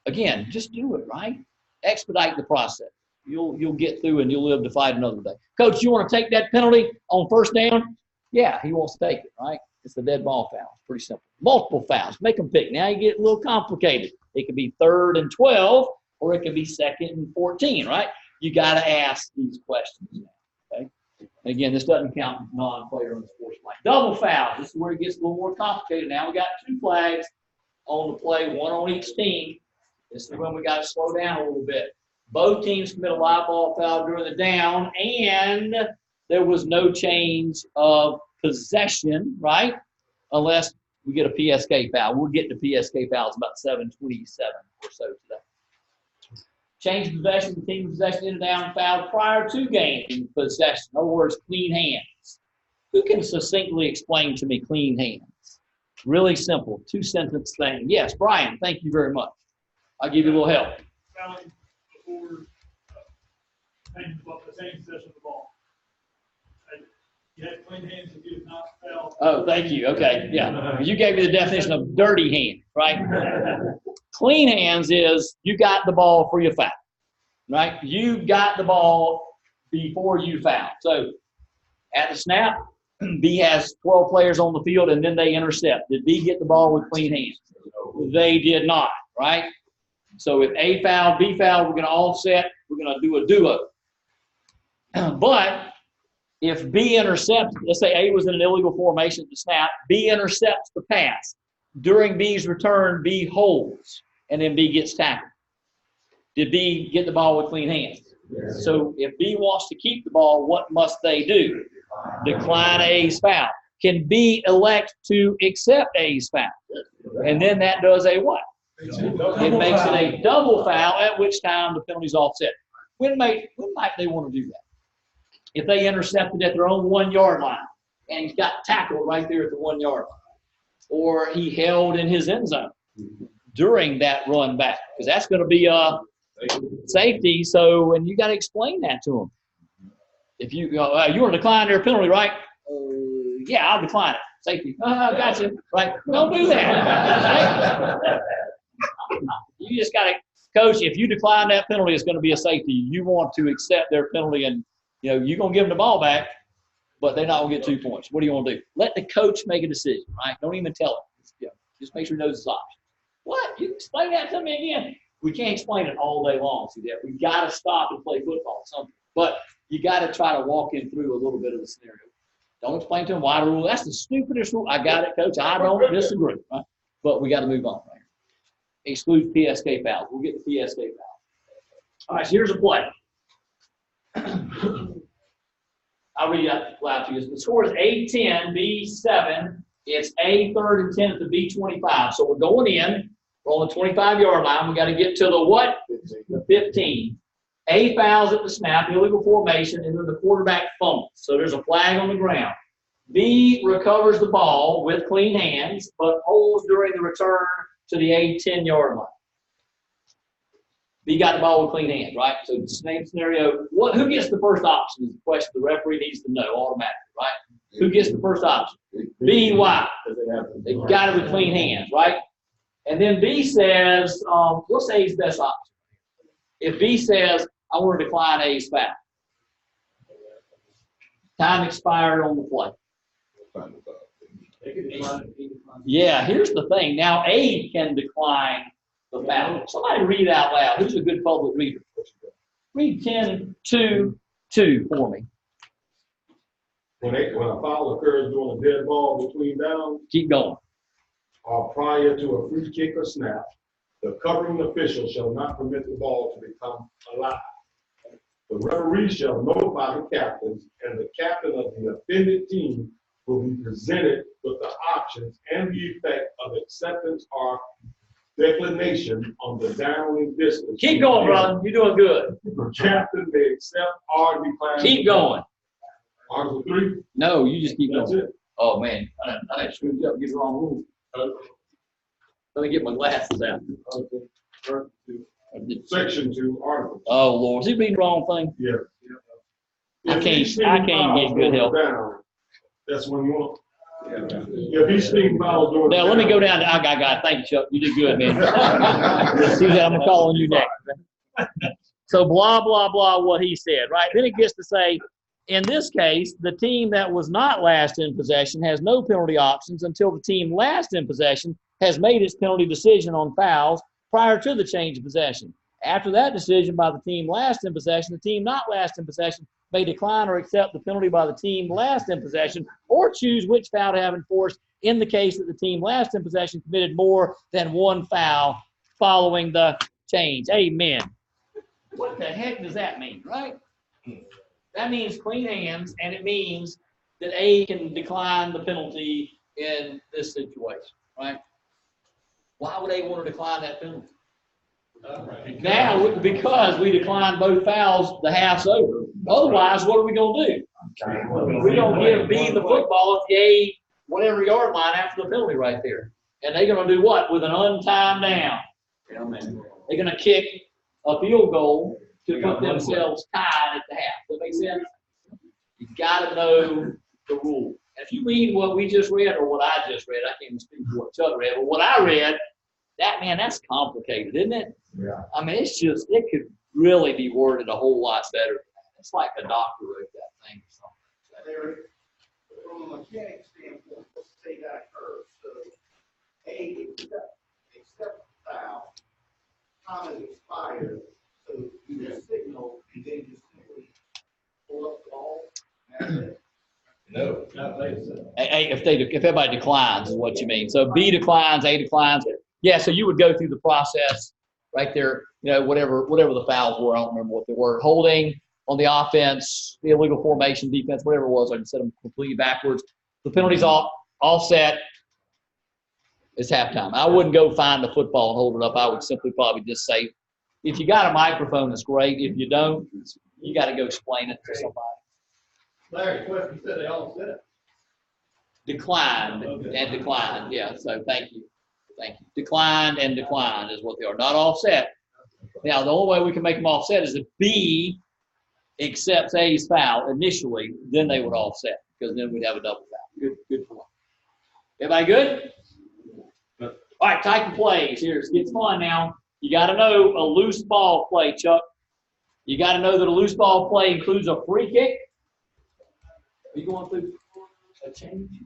Again, just do it, right? Expedite the process. You'll get through and you'll live to fight another day. Coach, you want to take that penalty on first down? Yeah, he wants to take it, right? It's a dead ball foul. It's pretty simple. Multiple fouls. Make them pick. Now you get a little complicated. It could be 3rd and 12, or it could be 2nd and 14, right? You got to ask these questions now, okay? And again, this doesn't count non-player on the sports line. Double fouls. This is where it gets a little more complicated. Now we got 2 flags on the play, 1 on each team. This is when we got to slow down a little bit. Both teams commit a live ball foul during the down, and there was no change of possession, right? Unless we get a PSK foul. We'll get to PSK fouls about 7:27 or so today. Change of possession, the team possession in a down foul prior to gaining possession. In other words, clean hands. Who can succinctly explain to me clean hands? Really simple, 2-sentence thing. Yes, Brian, thank you very much. I'll give you a little help. Fouling before the same possession of the ball. You had clean hands if you did not foul. Oh, thank you. Okay, yeah. You gave me the definition of dirty hand, right? Clean hands is you got the ball for your foul, right? You got the ball before you foul. So at the snap, B has 12 players on the field, and then they intercept. Did B get the ball with clean hands? They did not, right? So if A fouled, B fouled, we're going to offset. We're going to do a duo. But if B intercepts, let's say A was in an illegal formation at the snap, B intercepts the pass. During B's return, B holds, and then B gets tackled. Did B get the ball with clean hands? Yes. So if B wants to keep the ball, what must they do? Decline A's foul. Can B elect to accept A's foul? And then that does a what? It makes it a double foul, at which time the penalty's offset. When might they want to do that? If they intercepted at their own 1 yard line and he's got tackled right there at the 1 yard line, or he held in his end zone during that run back, because that's going to be a safety. So, and you got to explain that to them. If you go, you want to decline their penalty, right? Yeah, I'll decline it. Safety. Gotcha. Right? Don't do that. Right? You just got to, coach, if you decline that penalty, it's going to be a safety. You want to accept their penalty, and you're going to give them the ball back, but they're not going to get 2 points. What do you want to do? Let the coach make a decision, right? Don't even tell him. Just make sure he knows his options. What? You explain that to me again? We can't explain it all day long. See that? We got to stop and play football. Something, but you got to try to walk him through a little bit of the scenario. Don't explain to him why the rule. That's the stupidest rule. I got it, coach. I don't disagree. Right? But we got to move on. Right? Exclude PSK fouls. We'll get the PSK foul. All right, so here's a play. I'll read it loud to you. The score is A10, B7. It's A 3rd and 10 at the B25. So we're going in. We're on the 25-yard line. We got to get to the what? The 15. A fouls at the snap, illegal formation, and then the quarterback fumbles. So there's a flag on the ground. B recovers the ball with clean hands, but holds during the return to the A 10-yard line. B got the ball with clean hands, right? So the same scenario. Who gets the first option is the question the referee needs to know automatically, right? Who gets the first option? B, why? They got it with clean hands, right? And then B says, what's A's best option? If B says, I want to decline A's foul. Time expired on the play. Yeah, here's the thing. Now A can decline the foul. Somebody read out loud. Who's a good public reader? Read 10-2-2 for me. When a foul occurs during a dead ball between downs, keep going. Or prior to a free kick or snap, the covering official shall not permit the ball to become alive. The referee shall notify the captains, and the captain of the offended team will be presented with the options and the effect of acceptance or declination on the downward distance. Keep going, brother. You're doing good. The captain may accept or decline. Keep going. Article 3? No, you just keep That's going. it. Oh, man. I screwed up. Get the wrong rule. Let me get my glasses out. Section 2, Article. Oh, Lord. Is he reading the wrong thing? Yeah. I can't get good help. That's when you want. If he's speaking fouls during. Now, let me go down to, I got it. Thank you, Chuck. You did good, man. See that? I'm going to call on you next. So, blah, blah, blah, what he said, right? Then it gets to say, in this case, the team that was not last in possession has no penalty options until the team last in possession has made its penalty decision on fouls prior to the change of possession. After that decision by the team last in possession, the team not last in possession may decline or accept the penalty by the team last in possession or choose which foul to have enforced in the case that the team last in possession committed more than one foul following the change. Amen. What the heck does that mean, right? That means clean hands, and it means that A can decline the penalty in this situation, right? Why would A want to decline that penalty? Now, because we declined both fouls, the half's over. Otherwise, what are we going to do? We're going to give B the football at the A whatever yard line after the penalty right there. And they're going to do what? With an untimed down. They're going to kick a field goal to put themselves tied at the half. Does that make sense? You got to know the rule. And if you read what we just read or what I just read, I can't even speak for what Chuck read, but what I read, that's complicated, isn't it? Yeah. I mean, it could really be worded a whole lot better than that. It's like a doctor wrote that thing or something. Larry, from a mechanic standpoint, let's say that occurs. So, A, accept foul, time has expired, so you just signal, and then just simply pull up the ball, and that's it. No, not like that. If everybody declines is what you mean. So B declines, A declines. Yeah, so you would go through the process right there, whatever the fouls were, I don't remember what they were. Holding on the offense, the illegal formation, defense, whatever it was, I can set them completely backwards. The penalty's all set. It's halftime. I wouldn't go find the football and hold it up. I would simply probably just say, if you got a microphone, it's great. If you don't, you got to go explain it to somebody. Larry, question, you said they all set. Declined and declined. Yeah, so thank you. Thank you. Declined and declined is what they are. Not offset. Now, the only way we can make them offset is if B accepts A's foul initially, then they would offset, because then we'd have a double foul. Good point. Everybody good? All right, type of plays. Here, it gets fun now. You got to know a loose ball play, Chuck. You got to know that a loose ball play includes a free kick. Are you going through a change?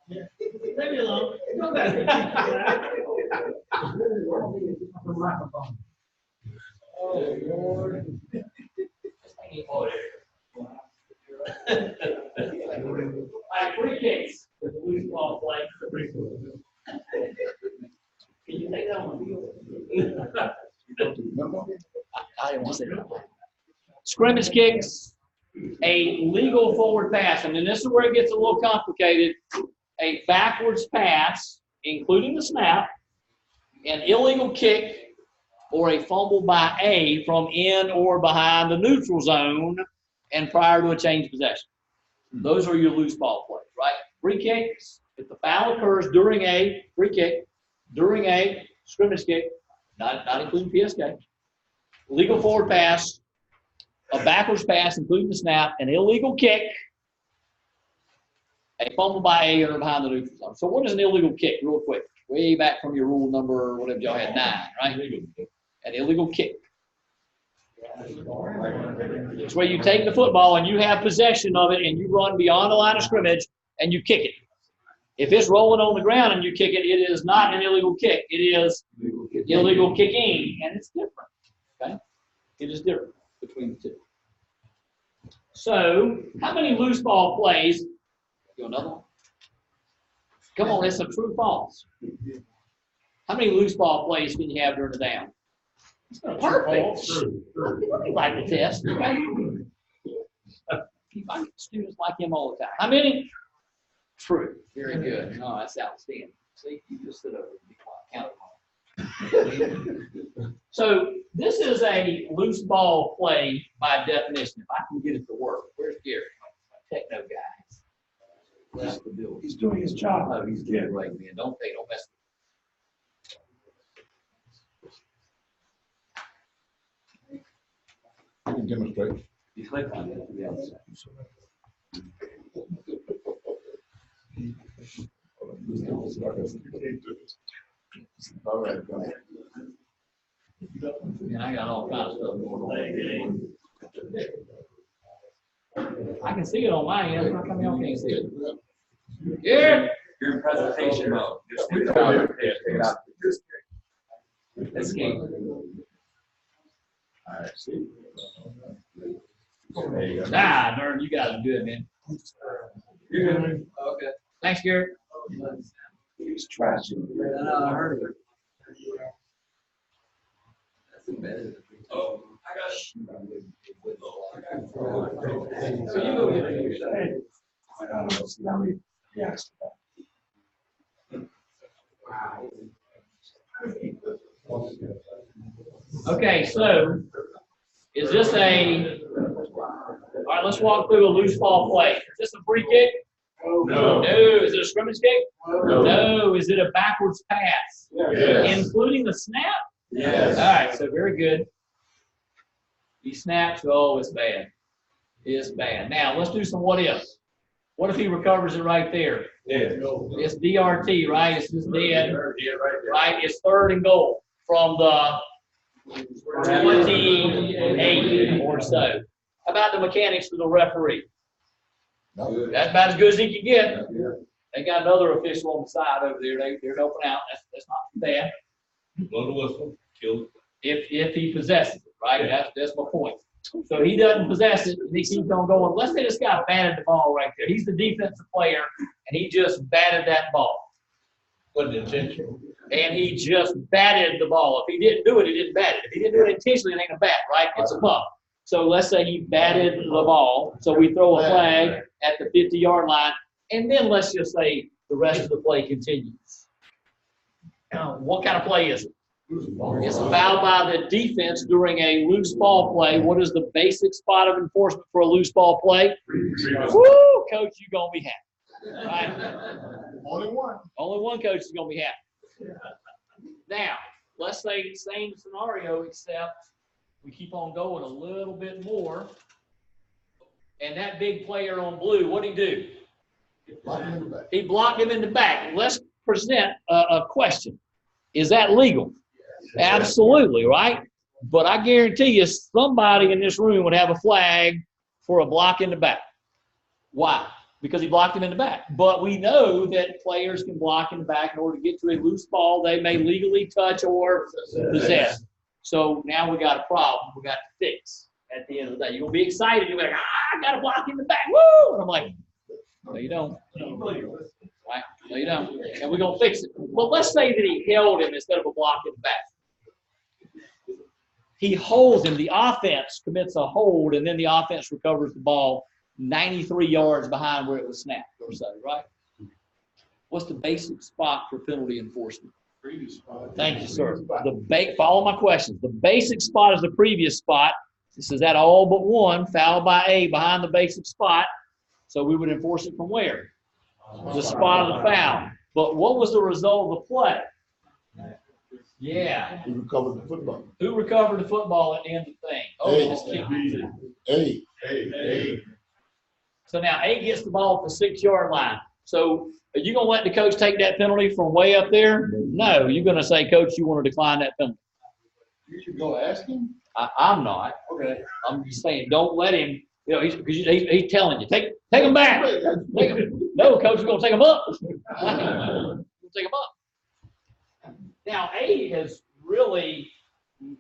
Yeah. Leave me alone. Go back. Oh, Lord. All right, free kicks is a loose ball play. Can you take that on the field? I didn't want to say that. Scrimmage kicks, a legal forward pass, and then this is where it gets a little complicated. A backwards pass, including the snap, an illegal kick, or a fumble by A from in or behind the neutral zone and prior to a change of possession. Those are your loose ball plays, right? Free kicks, if the foul occurs during a free kick, during a scrimmage kick, not including PSK, legal forward pass, a backwards pass, including the snap, an illegal kick, a fumble by A or behind the neutral zone. So what is an illegal kick, real quick? Way back from your rule number, whatever y'all had, 9, right? An illegal kick. It's where you take the football and you have possession of it and you run beyond the line of scrimmage and you kick it. If it's rolling on the ground and you kick it, it is not an illegal kick. It is illegal kicking, and it's different. Okay? It is different between the two. So, how many loose ball plays? You another one? Come on, it's a true false. How many loose ball plays can you have during the down? Perfect. Let me like the test. Okay? I get students like him all the time. How many? True. Very good. Oh, that's outstanding. See, you just sit over and be quiet. Count them. So this is a loose ball play by definition. If I can get it to work. Where's Gary? My techno guy. He's doing his job. Oh, he's doing great, man. Don't mess with him. I can demonstrate. You click on it. Yeah. All right, go ahead. Man, I got all kinds of stuff going on. I can see it on my end. How come y'all can't see it? Yeah. You're in presentation mode. Escape. All right, see. Nah, Nern, you guys are good, man. You're good. Okay. Thanks, Gary. He's trashing. I heard it. Oh, I got So you go get it. Yes. Okay, so is this all right, let's walk through a loose ball play. Is this a free kick? No. No. Is it a scrimmage kick? No. Is it a backwards pass? Yes. Including the snap? Yes. All right, so very good. He snaps. Oh, it's bad. It's bad. Now, let's do some what ifs. What if he recovers it right there? Yeah. It's DRT, right? It's just dead. Right? It's 3rd and goal from the 28 or so. How about the mechanics for the referee? No. That's about as good as he can get. They got another official on the side over there. They're helping out. That's not too bad. Blow the whistle, kill it. If he possesses it, right? That's my point. So he doesn't possess it, and he keeps on going. Let's say this guy batted the ball right there. He's the defensive player, and he just batted that ball. Wasn't intentional. And he just batted the ball. If he didn't do it, he didn't bat it. If he didn't do it intentionally, it ain't a bat, right? It's a muff. So let's say he batted the ball. So we throw a flag at the 50-yard line, and then let's just say the rest of the play continues. What kind of play is it? It's a foul by the defense during a loose ball play. What is the basic spot of enforcement for a loose ball play? Woo, coach, you're going to be happy. Right? Only one. Only one coach is going to be happy. Now, let's say it's the same scenario, except we keep on going a little bit more. And that big player on blue, what did he do? He blocked him in the back. Let's present a question. Is that legal? Absolutely, right? But I guarantee you somebody in this room would have a flag for a block in the back. Why? Because he blocked him in the back. But we know that players can block in the back in order to get to a loose ball they may legally touch or possess. So now we got a problem we got to fix at the end of the day. You're going to be excited. You're like, I got a block in the back. Woo! And I'm like, no, you don't. Right? No, you don't. And we're going to fix it. But let's say that he held him instead of a block in the back. He holds him. The offense commits a hold, and then the offense recovers the ball 93 yards behind where it was snapped or so, right? What's the basic spot for penalty enforcement? Previous spot. Thank you, sir. Follow my questions. The basic spot is the previous spot. This is at all but one, foul by A behind the basic spot. So we would enforce it from where? The spot of the foul. But what was the result of the play? Yeah. Who recovered the football? Who recovered the football at the end of the thing? Oh, A. just kicked it. A. So now A gets the ball at the 6-yard line. So are you going to let the coach take that penalty from way up there? No. You're going to say, Coach, you want to decline that penalty. You should go ask him. I'm not. Okay. I'm just saying, don't let him. You know, he's telling you, take him back. No, coach, we're going to take him up. We'll take him up. Now, A has really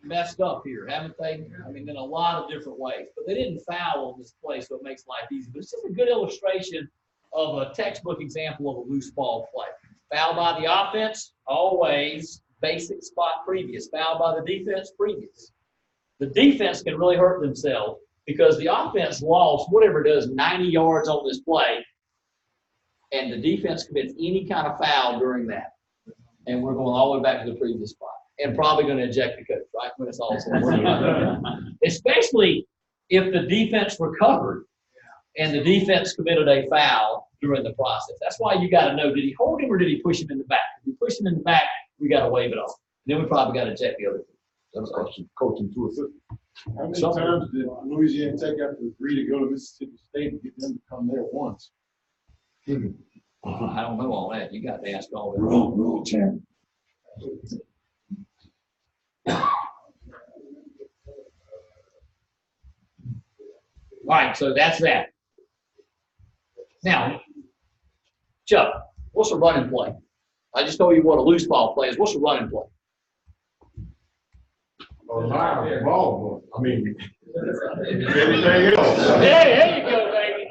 messed up here, haven't they? I mean, in a lot of different ways. But they didn't foul on this play, so it makes life easy. But it's just a good illustration of a textbook example of a loose ball play. Foul by the offense, always basic spot previous. Foul by the defense, previous. The defense can really hurt themselves because the offense lost, whatever it does, 90 yards on this play, and the defense commits any kind of foul during that. And we're going all the way back to the previous spot. And probably going to eject the coach, right, when it's all said and done. Especially if the defense recovered and the defense committed a foul during the process. That's why you got to know, did he hold him or did he push him in the back? If he pushed him in the back, we got to wave it off. Then we probably got to eject the other two. That's coaching to assist. How many times did Louisiana Tech have to agree to go to Mississippi State and get them to come there once? I don't know all that. You got to ask all that. Rule 10. All right, so that's that. Now, Chuck, what's a running play? I just told you what a loose ball play is. What's a running play? A live ball, I mean, everything else. Hey, there you go, baby.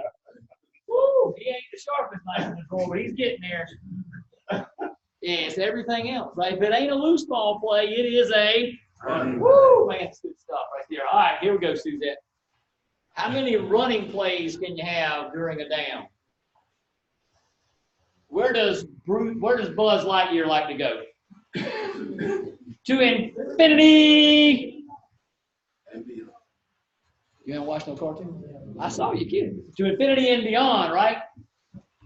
Woo, he ain't the sharpest knife in the drawer, but he's getting there. Yeah, it's everything else, right? If it ain't a loose ball play, it is a woo, man, it's good stuff right there. All right, here we go, Suzette. How many running plays can you have during a down? Where does Buzz Lightyear like to go? To infinity. You haven't watched no cartoon? I saw you kidding. To infinity and beyond, right?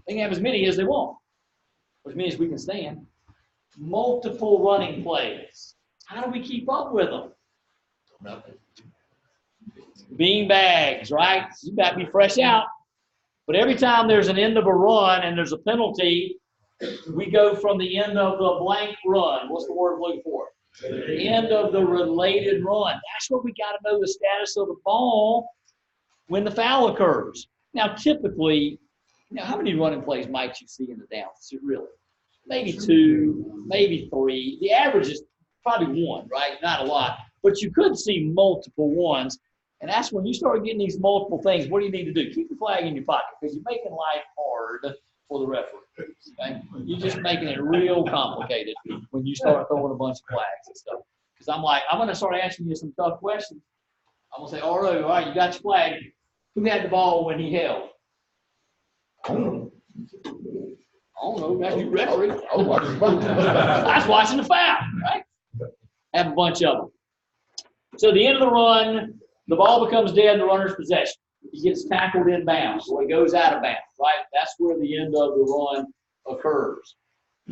They can have as many as they want, which means we can stand. Multiple running plays. How do we keep up with them? Nothing. Bean bags, right? You got to be fresh out. But every time there's an end of a run and there's a penalty, we go from the end of the blank run. What's the word I'm looking for? The end of the related run. That's where we got to know the status of the ball when the foul occurs. Now, typically, how many running plays might you see in the downs? Really? Maybe 2, maybe 3. The average is probably 1, right? Not a lot. But you could see multiple ones. And that's when you start getting these multiple things. What do you need to do? Keep your flag in your pocket because you're making life hard for the referee. Okay? You're just making it real complicated when you start throwing a bunch of flags and stuff. Because I'm going to start asking you some tough questions. I'm going to say, all right, you got your flag. Who had the ball when he held? don't know, that's you referee. I was watching the football. I was watching the foul, right? Have a bunch of them. So the end of the run, the ball becomes dead in the runner's possession. He gets tackled in bounds, or he goes out of bounds, right? That's where the end of the run occurs.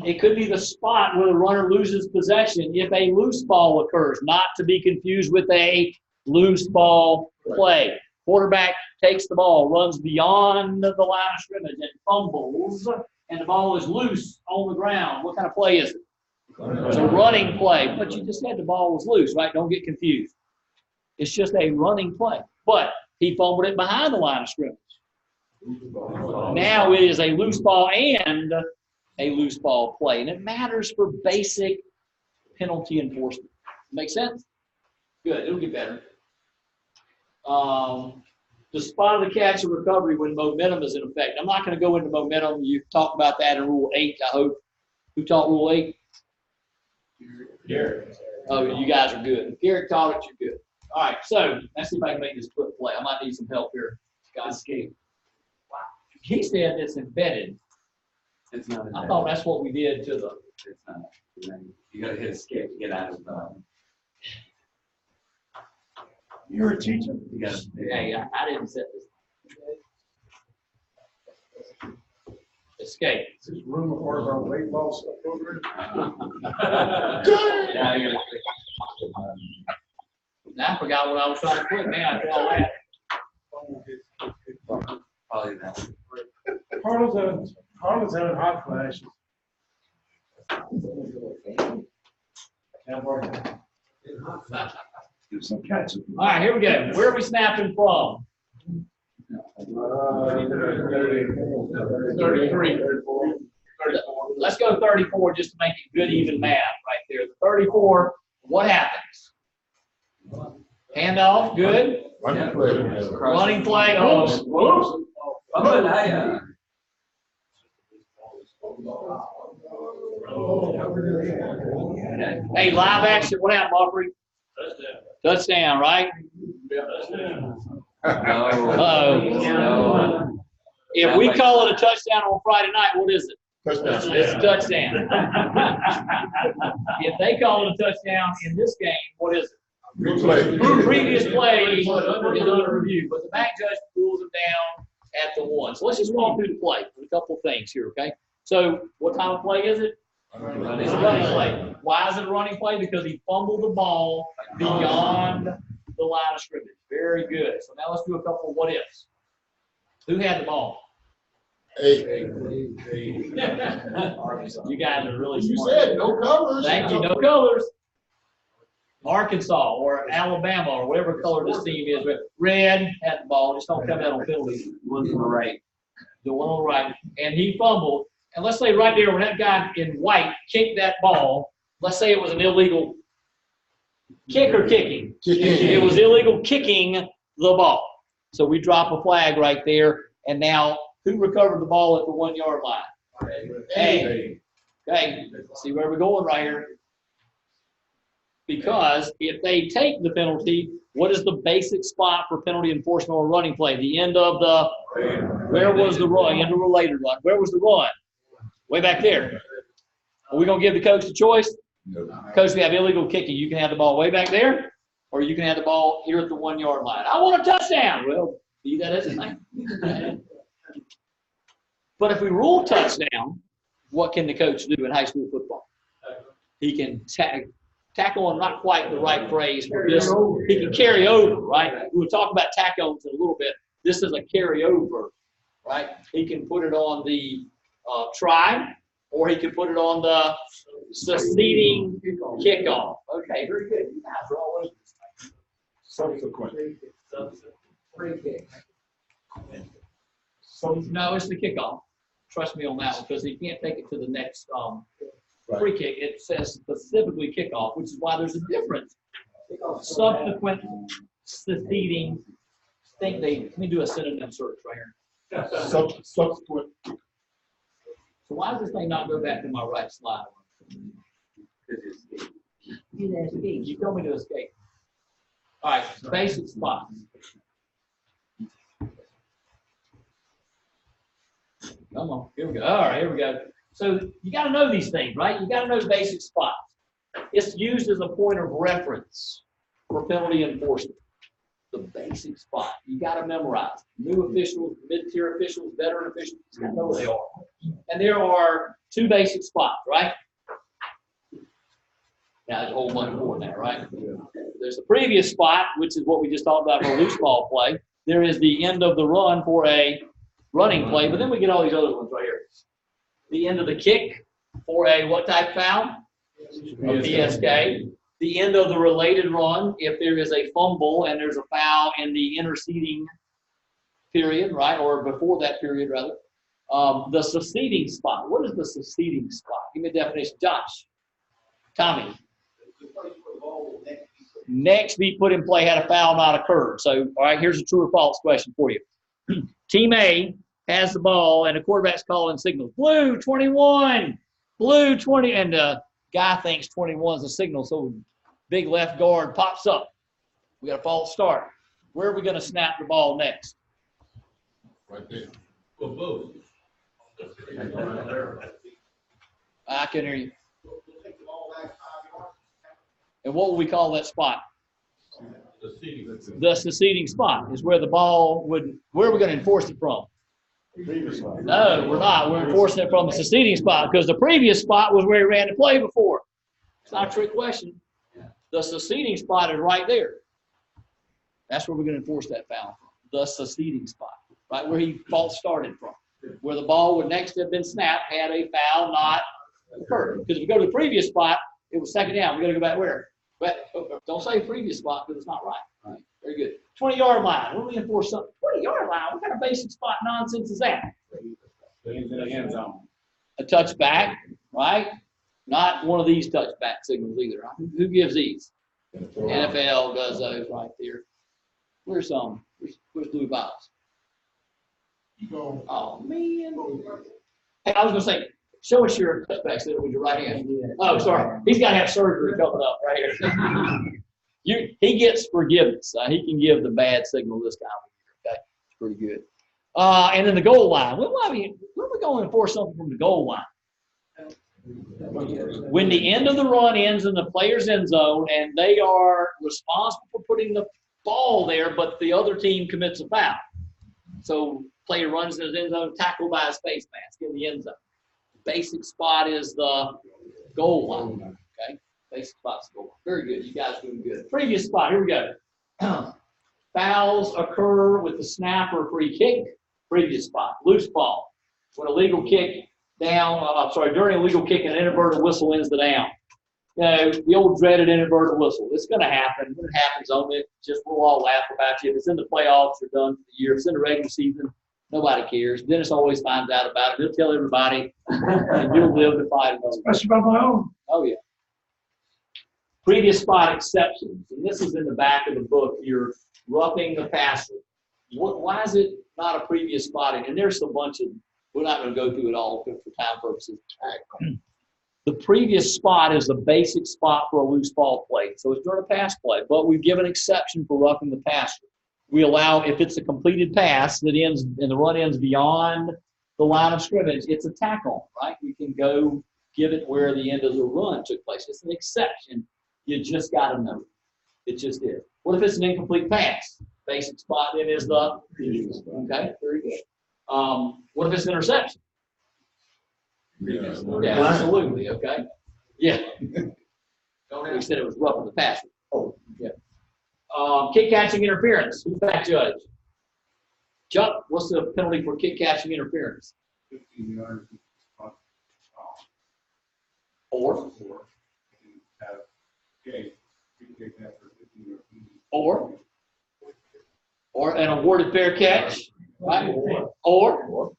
It could be the spot where the runner loses possession if a loose ball occurs, not to be confused with a loose ball play. Quarterback takes the ball, runs beyond the line of scrimmage, and fumbles, and the ball is loose on the ground. What kind of play is it? It's a running play, but you just said the ball was loose, right? Don't get confused. It's just a running play, but he fumbled it behind the line of scrimmage. Now it is a loose ball and a loose ball play, and it matters for basic penalty enforcement. Make sense? Good, it'll get better. The spot of the catch and recovery when momentum is in effect. I'm not going to go into momentum. You talked about that in Rule 8, I hope. Who taught Rule 8? Garrett. Oh, you guys are good. If Garrett taught it, you're good. All right, so let's see if I can make this quick play. I might need some help here. Guys, escape. Wow. He said it's embedded. It's not. I thought that's what we did to the. It's not. You gotta hit escape to get out of the. You're a teacher? You gotta. Hey, I didn't set this. Escape. Is this room a part of our weight loss program? Now you gotta. Now I forgot what I was trying to put. Man, I did all that. Probably that. Harlan's having hot flashes. Do some catch. All right, here we go. Where are we snapping from? 33. Let's go 34 just to make it good, even math right there. The 34, what happens? Handoff, good. Running play. Running play. Oh, hey, live action. What happened, Aubrey? Touchdown, right? Uh-oh. If we call it a touchdown on Friday night, what is it? Touchdown. It's a touchdown. If they call it a touchdown in this game, what is it? Good play. Previous play is under review, but the back judge rules them down at the 1. So let's just walk through the play with a couple of things here, okay? So what type of play is it? It's a running play. Why is it a running play? Because he fumbled the ball beyond the line of scrimmage. Very good. So now let's do a couple of what ifs. Who had the ball? Hey. You guys are really You smart. said no colors. Thank you. No colors. Arkansas or Alabama or whatever color this team is. Red had the ball. Just don't come out on penalty. One to the right. The one on the right. And he fumbled. And let's say right there when that guy in white kicked that ball, let's say it was an illegal kick or kicking. It was illegal kicking the ball. So we drop a flag right there. And now who recovered the ball at the 1 yard line? Hey. Okay. See where we're going right here. Because if they take the penalty, what is the basic spot for penalty enforcement or running play? The end of the, where was the run? End of the related run. Where was the run? Way back there. Are we going to give the coach the choice? No. Coach, we have illegal kicking. You can have the ball way back there, or you can have the ball here at the 1 yard line. I want a touchdown. Well, be that as it may. But if we rule touchdown, what can the coach do in high school football? He can tackle on not quite the right phrase for this. He can carry over, right? We'll talk about tackles in a little bit. This is a carryover, right? He can put it on the try, or he can put it on the succeeding kickoff. Okay, very good. You guys are all over this thing. Subsequent. Free kick. No, it's the kickoff. Trust me on that one, because he can't take it to the next free kick. It says specifically kickoff, which is why there's a difference. Subsequent, succeeding. Let me do a synonym search right here. Subsequent. So why does this thing not go back to my right slide? You told me to escape. All right, basic spots. Come on, here we go. All right, here we go. So you got to know these things, right? You got to know basic spots. It's used as a point of reference for penalty enforcement. The basic spot. You got to memorize. New officials, mid-tier officials, veteran officials, you got to know where they are. And there are 2 basic spots, right? Now, there's a whole bunch more now, right? There's the previous spot, which is what we just talked about for a loose ball play. There is the end of the run for a running play, but then we get all these other ones right here. The end of the kick for a what type foul? A PSK. The end of the related run if there is a fumble and there's a foul in the interceding period, right, or before that period, rather. The succeeding spot. What is the succeeding spot? Give me a definition. Josh. Tommy. Next be put in play had a foul not occurred. So, all right, here's a true or false question for you. Team A has the ball, and the quarterback's calling signals. Blue 21, blue 20, and the guy thinks 21 is a signal, so big left guard pops up. We got a false start. Where are we going to snap the ball next? Right there. Well, both. I can hear you. And what will we call that spot? The succeeding spot is where the ball would, where are we going to enforce it from? No, we're not. We're enforcing it from the succeeding spot because the previous spot was where he ran the play before. It's not a trick question. The succeeding spot is right there. That's where we're going to enforce that foul. The succeeding spot, right where he false started from, where the ball would next have been snapped had a foul not occurred. Because if you go to the previous spot, it was second down. We're going to go back where? But don't say previous spot because it's not right. Right. Very good. 20-yard line. When we enforce something, 20-yard line. What kind of basic spot nonsense is that? A touchback, right? Not one of these touchback signals either. Who gives these? NFL does those right there. Where's Louis Biles? Oh man. Hey, I was gonna say, show us your touchback signal with your right hand. Oh, sorry. He's got to have surgery coming up right here. He gets forgiveness. He can give the bad signal this time of year. Okay, it's pretty good. And then the goal line. When are we going to enforce something from the goal line? When the end of the run ends in the player's end zone and they are responsible for putting the ball there, but the other team commits a foul. So player runs in his end zone, tackled by his face mask in the end zone. Basic spot is the goal line. Okay, basic spot's the goal line. Very good. You guys are doing good. Previous spot. Here we go. Fouls occur with the snap or free kick. Previous spot. Loose ball. When a legal kick down. During a legal kick, an inadvertent whistle ends the down. You know, the old dreaded inadvertent whistle. It's going to happen. When it happens, own it. Just we'll all laugh about you. If it's in the playoffs, you're done for the year. If it's in the regular season, nobody cares. Dennis always finds out about it. He'll tell everybody, and you'll live to fight it. Especially by my own. Oh, yeah. Previous spot exceptions. And this is in the back of the book. You're roughing the passer. Why is it not a previous spotting? And there's a bunch of, we're not going to go through it all for time purposes. The previous spot is the basic spot for a loose ball play. So it's during a pass play, but we give an exception for roughing the passer. We allow, if it's a completed pass that ends and the run ends beyond the line of scrimmage, it's a tack on, right? You can go give it where the end of the run took place. It's an exception. You just got to know it. It just is. What if it's an incomplete pass? Basic spot then is the, okay, very good. What if it's an interception? Yeah, absolutely, okay. Yeah. We said it was roughing the passer. Oh, yeah. Kick catching interference. Who's that judge? Chuck, what's the penalty for kick catching interference? 15 yards. Or an awarded fair catch, right? Or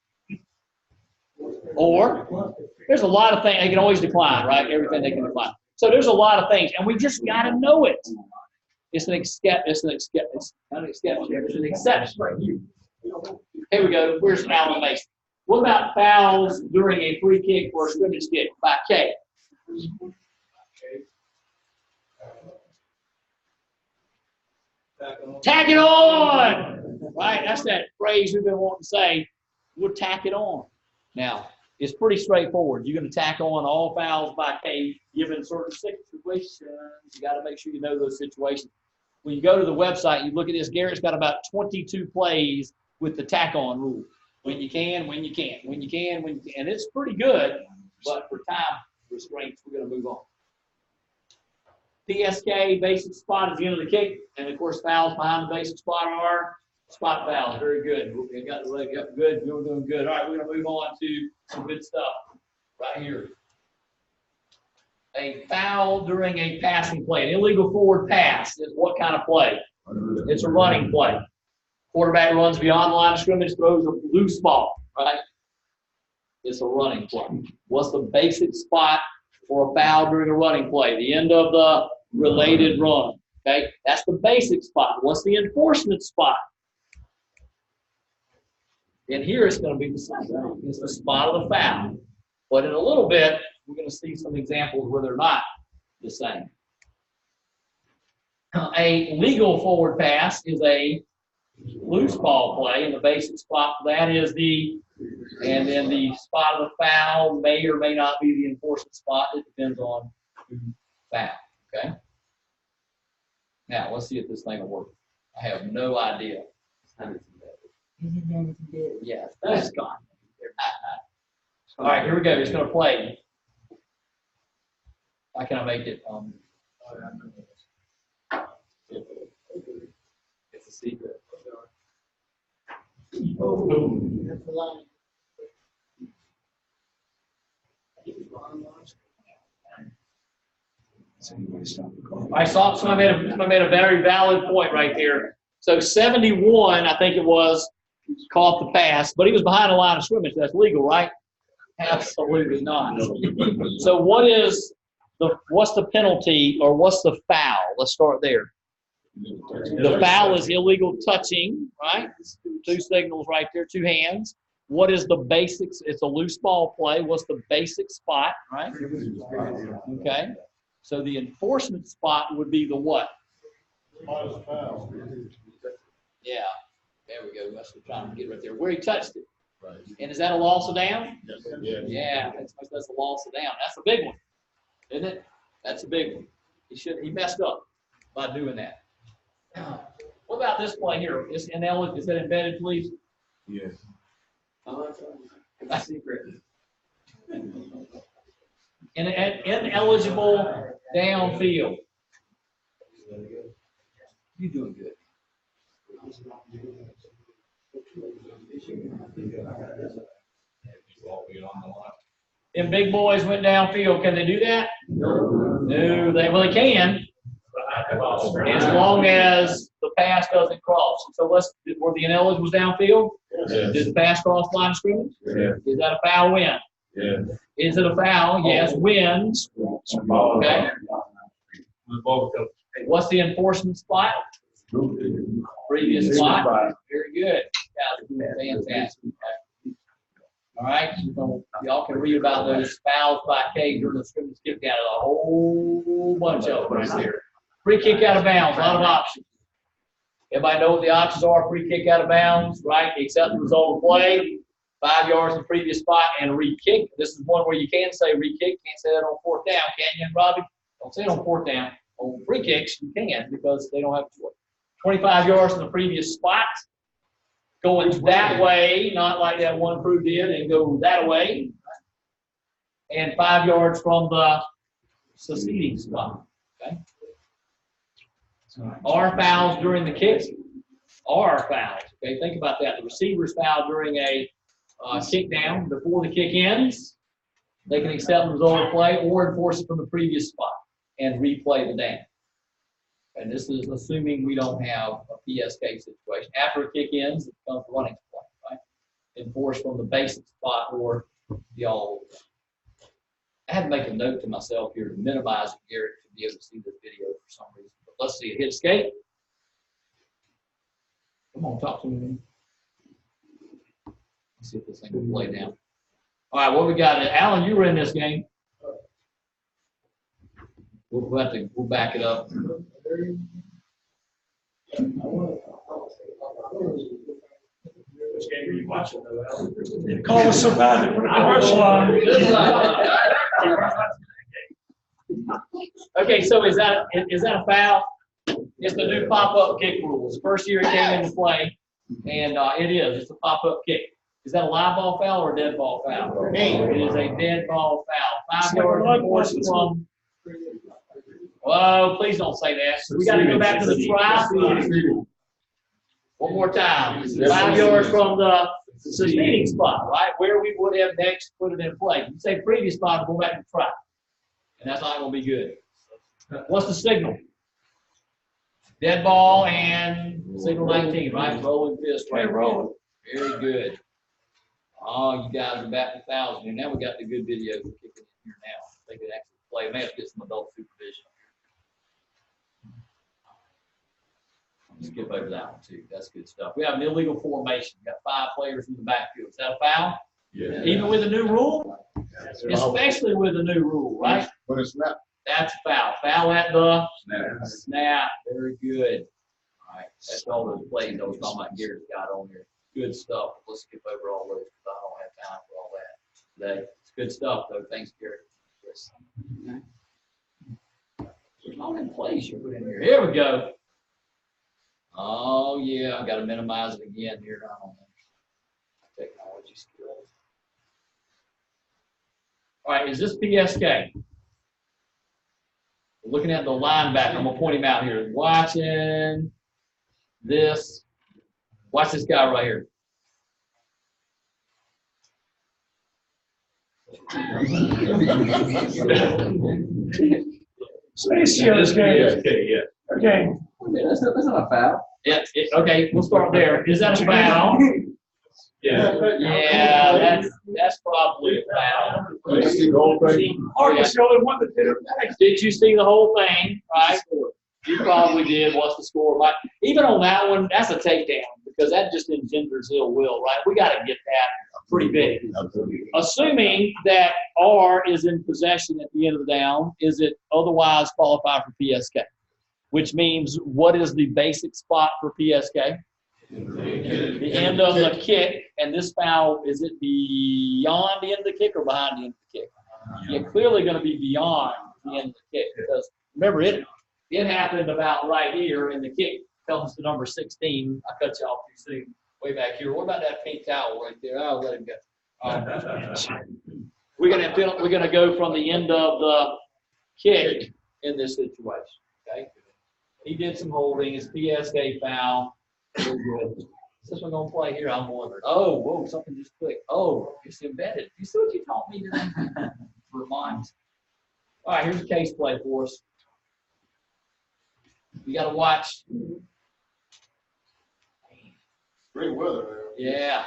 there's a lot of things. They can always decline, right? Everything they can decline. So there's a lot of things, and we just got to know it. It's an exception. It's an exception. Here we go. Where's Alan Mason? What about fouls during a free kick or a scrimmage kick by K? Tack it on! Right? That's that phrase we've been wanting to say. We'll tack it on. Now, It's pretty straightforward. You're going to tack on all fouls by K given certain situations. You got to make sure you know those situations. When you go to the website, you look at this. Garrett's got about 22 plays with the tack-on rule. When you can, when you can't, when you can, when you can. And it's pretty good, but for time restraints, we're going to move on. PSK, basic spot at the end of the kick. And, of course, fouls behind the basic spot are spot fouls. Very good. We got the leg up good. We're doing good. All right, we're going to move on to some good stuff right here. A foul during a passing play. An illegal forward pass is what kind of play? It's a running play. Quarterback runs beyond the line of scrimmage, throws a loose ball, right? It's a running play. What's the basic spot for a foul during a running play? The end of the related run, okay? That's the basic spot. What's the enforcement spot? And here it's going to be the same. It's the spot of the foul. But in a little bit, we're going to see some examples where they're not the same. A legal forward pass is a loose ball play, and the basic spot for that is and then the spot of the foul may or may not be the enforcement spot. It depends on who foul, okay? Now, let's see if this thing will work. I have no idea. Yes, that's gone. All right, here we go. It's going to play. How can I make it? It's a secret. I saw somebody made a very valid point right there. So 71, I think it was, caught the pass, but he was behind the line of scrimmage. That's legal, right? Absolutely not. So what's the penalty or what's the foul? Let's start there. The foul is illegal touching, right? Two signals right there, two hands. What is the basics? It's a loose ball play. What's the basic spot, right? Okay. So the enforcement spot would be the what? Yeah. There we go. That's what I'm trying to get right there. Where he touched it. Right. And is that a loss of down? Yes. Yeah, that's a loss of down. That's a big one, isn't it? That's a big one. He messed up by doing that. What about this play here? Is that embedded, please? Yes. That's secret. Ineligible downfield. You're doing good. Them big boys went downfield. Can they do that? No, they can. As long as the pass doesn't cross. So were the ineligibles downfield? Yes. Did the pass cross line of scrimmage? Yes. Is that a foul win? Yes. Is it a foul? Yes. Wins. Okay. What's the enforcement spot? Previous spot. Very good. Fantastic. All right. Y'all can read about those fouls by K during the scrimmage kick out of a whole bunch of them right there. Free kick out of bounds, a lot of options. Everybody know what the options are? Free kick out of bounds, right? Accept the result of play, 5 yards in the previous spot, and re-kick. This is one where you can say re-kick. Can't say that on fourth down, can you, Robbie? Don't say it on fourth down. On free kicks, you can because they don't have 25 yards in the previous spot. Going that way, not like that one crew did, and go that way. And 5 yards from the succeeding spot. Okay. Are fouls during the kick? Are fouls. Okay, think about that. The receiver's foul during a kick down before the kick ends. They can accept the result of play or enforce it from the previous spot and replay the down. And this is assuming we don't have a PSK situation. After a kick ends, it becomes a running play, right? Enforced from the basic spot or the all. I had to make a note to myself here to minimize Garrett to be able to see this video for some reason. But let's see it. Hit escape. Come on, talk to me. Let's see if this thing will play down. All right, what we got? Alan, you were in this game. We'll back it up. Which game are you watching though, Al? The call was so bad, they put a commercial on. Okay, so is that a foul? It's the new pop-up kick rules. First year it came into play, and it is. It's a pop-up kick. Is that a live ball foul or a dead ball foul? It is a dead ball foul. 5 yards forced from. Whoa, please don't say that. We got to go back to the try. One more time. 5 yards from the succeeding spot, right? Where we would have next put it in play. You say previous spot, go back to try. And that's not going to be good. What's the signal? Dead ball and signal 19, right? Rolling fist, right? Rolling. Very good. Oh, you guys are batting 1,000. And now we got the good videos kicking in here now. They could actually play. May have to get some adult supervision. Skip over that one too. That's good stuff. We have an illegal formation. We got 5 players in the backfield. Is that a foul? Yeah. Even with a new rule? Especially with a new rule, right? When it's not. That's a foul. Foul at the snap. Very good. All right. That's all those plays I was talking about Garrett got on there. Good stuff. Let's skip over all those because I don't have time for all that today. It's good stuff though. Thanks, Garrett. Yes. There's not in place you put in here. Here we go. Oh yeah, I got to minimize it again here. I don't know. Technology skills. All right, is this PSK? We're looking at the linebacker. I'm gonna point him out here. Watching this. Watch this guy right here. Space here, okay. Yeah. Okay. That's not a foul. Yeah, okay, we'll start there. Is that a foul? Yeah, that's probably a foul. You see the whole thing? Marcus, the only one that did it. Did you see the whole thing, right? You probably did. What's the score? Right? Even on that one, that's a takedown because that just engenders ill will, right? We got to get that pretty big. Assuming that R is in possession at the end of the down, is it otherwise qualified for PSK? Which means what is the basic spot for PSK? The end of the kick, and this foul, is it beyond the end of the kick or behind the end of the kick? You're clearly going to be beyond the end of the kick because remember it happened about right here, and the kick comes to number 16. I cut you off too soon, way back here. What about that pink towel right there? I'll let him go. We're gonna go from the end of the kick in this situation. Okay, he did some holding. It's PSK foul. Very good. Is this one gonna play here? I'm wondering. Oh, whoa, something just clicked. Oh, it's embedded. You see what you taught me today? Reminds. All right, here's a case play for us. You got to watch. Great weather. Yeah.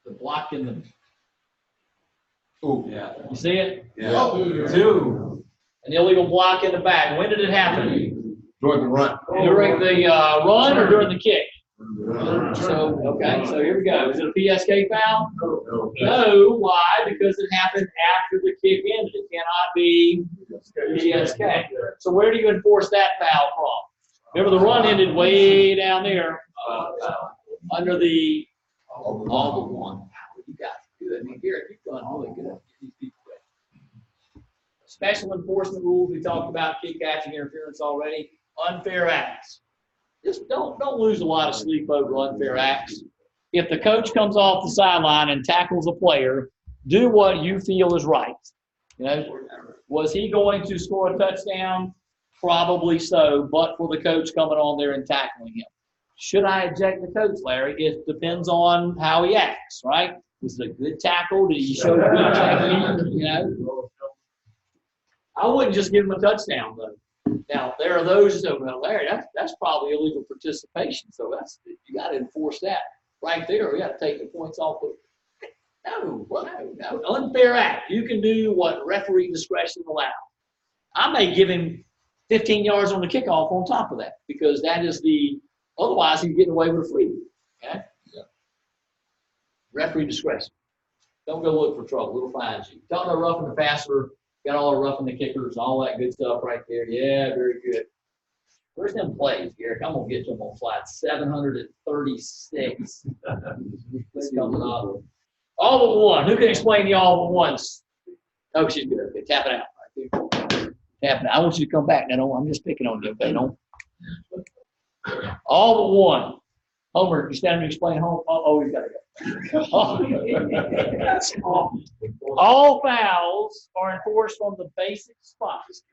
The block in the. Oh, Yeah. You see it? Yeah. Two. An illegal block in the back. When did it happen? During the run. During the run or during the kick? So, okay, so here we go. Is it a PSK foul? No. Why? Because it happened after the kick ended. It cannot be PSK. So where do you enforce that foul from? Remember the run ended way down there under the all one. You guys are good. I mean, Garrett, you've done really good. These people ready. Special enforcement rules. We talked about kick catching interference already. Unfair acts. Just don't lose a lot of sleep over unfair acts. If the coach comes off the sideline and tackles a player, do what you feel is right. You know, was he going to score a touchdown? Probably so, but for the coach coming on there and tackling him. Should I eject the coach, Larry? It depends on how he acts, right? Was it a good tackle? Did he show good technique? You know, I wouldn't just give him a touchdown though. Now there are those who say, "Well, Larry, that's probably illegal participation." So you got to enforce that right there. We got to take the points off of. No, unfair act. You can do what referee discretion allows. I may give him 15 yards on the kickoff on top of that because that is otherwise he's getting away with a free. Okay? Yeah. Referee discretion. Don't go look for trouble. It'll find you. Talking about roughing the passer, got all the roughing the kickers, all that good stuff right there. Yeah, very good. Where's them plays, Eric? I'm gonna get to them on slide 736. It's coming up. All but one. Who can explain the all but ones? Oh, she's good. Okay, tap it out. Tap it out. I want you to come back now. I'm just picking on you. Okay, don't. All but one. Homer, you standing to explain home? Oh, you gotta go. All fouls are enforced on the basic spots,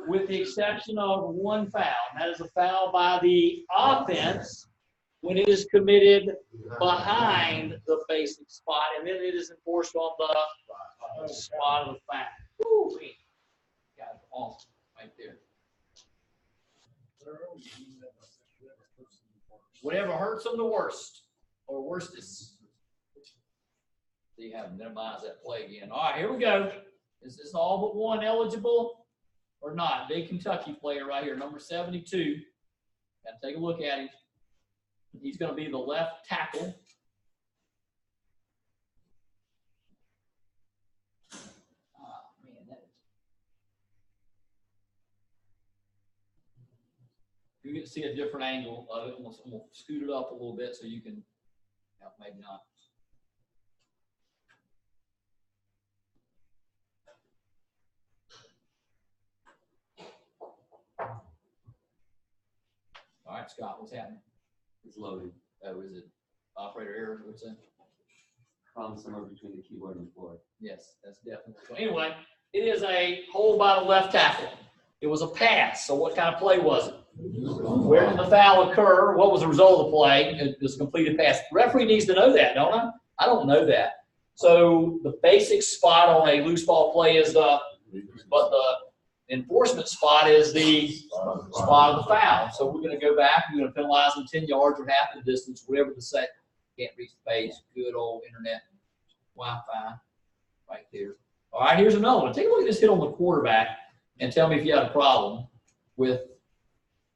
with the exception of one foul. That is a foul by the offense when it is committed behind the basic spot, and then it is enforced on the spot of the foul. Woo, got it awesome right there. Whatever hurts them the worst, or worstest. So you have to minimize that play again. All right, here we go. Is this all but one eligible or not? Big Kentucky player right here, number 72. Got to take a look at him. He's going to be the left tackle. Man, that is. You can see a different angle of it. I'm going to scoot it up a little bit so you can, maybe not. All right, Scott, what's happening? It's loading. Oh, is it operator error? What's that? Problem somewhere between the keyboard and the floor. Yes, that's definitely. So anyway, it is a hold by the left tackle. It was a pass. So what kind of play was it? Where did the foul occur? What was the result of the play? It was a completed pass. The referee needs to know that, don't I? I don't know that. So the basic spot on a loose ball play is the enforcement spot is the spot of the foul. So we're going to go back. We're going to penalize them 10 yards or half the distance, whatever the set. Can't reach the page. Good old internet Wi-Fi right there. All right, here's another one. Take a look at this hit on the quarterback and tell me if you had a problem with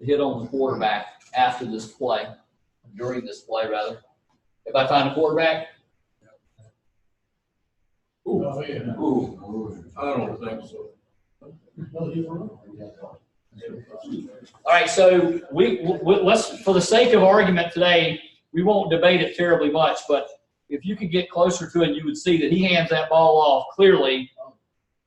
the hit on the quarterback after this play, during this play, rather. If I find a quarterback? Ooh. Oh, yeah. Ooh, I don't think so. All right, so let's, for the sake of argument today, we won't debate it terribly much, but if you could get closer to it, you would see that he hands that ball off. Clearly,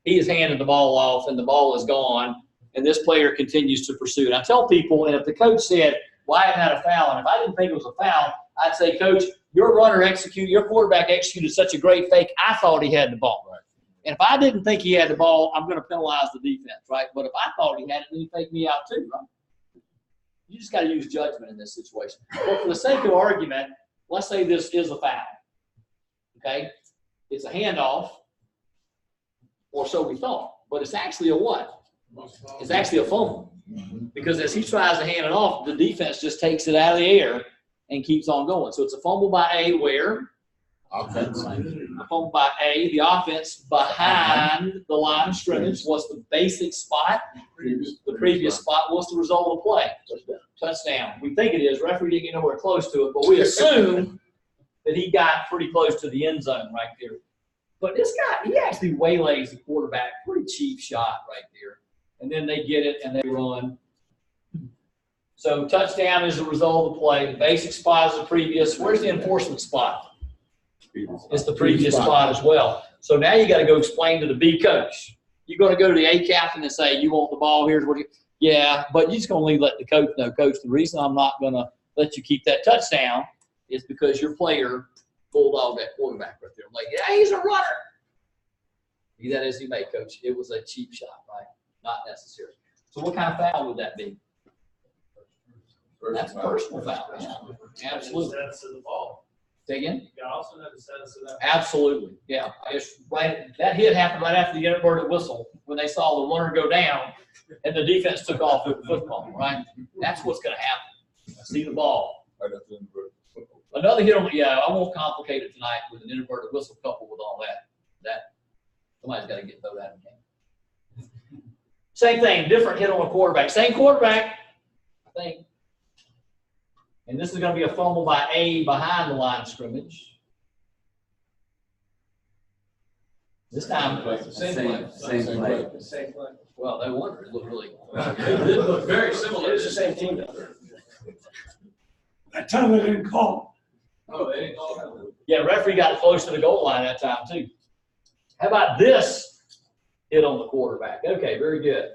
he has handed the ball off, and the ball is gone, and this player continues to pursue. And I tell people, and if the coach said, why isn't that a foul? And if I didn't think it was a foul, I'd say, Coach, your quarterback executed such a great fake, I thought he had the ball. Right. And if I didn't think he had the ball, I'm going to penalize the defense, right? But if I thought he had it, then he faked me out too, right? You just got to use judgment in this situation. But for the sake of argument, let's say this is a foul, okay? It's a handoff, or so we thought. But it's actually a what? It's actually a fumble. Because as he tries to hand it off, the defense just takes it out of the air and keeps on going. So it's a fumble by A where? Offense. A fumble by A. The offense behind the line of scrimmage. What's the basic spot? The previous spot. What's the result of the play? Touchdown. We think it is. Referee didn't get nowhere close to it, but we assume that he got pretty close to the end zone right there. But this guy, he actually waylays the quarterback. Pretty cheap shot right there. And then they get it and they run. So touchdown is the result of the play. The basic spot is the previous. Where's the enforcement spot? It's the previous spot as well. So now you got to go explain to the B coach. You're going to go to the A captain and say, you want the ball, here's what you – yeah, but you're just going to let the coach know, Coach, the reason I'm not going to let you keep that touchdown is because your player bulldogged that quarterback right there. I'm like, yeah, he's a runner. Be that as he may, Coach. It was a cheap shot, right? Not necessary. So what kind of foul would that be? That's a personal foul. Yeah. Absolutely. Say again? You also know the status of that. Absolutely. Yeah. It's right. That hit happened right after the inverted whistle when they saw the runner go down and the defense took off with the football, right? That's what's going to happen. See the ball. Another hit on the, I won't complicate it tonight with an inverted whistle coupled with all that. Somebody's got to get thrown out of the game. Same thing, different hit on a quarterback. Same quarterback, I think. And this is going to be a fumble by A behind the line of scrimmage. This time, Same play. Same play. well, no wonder it looked really. It looked very similar. It's the same team though. That time they didn't call. Oh, they didn't call it. Yeah, referee got close to the goal line that time too. How about this hit on the quarterback? Okay, very good.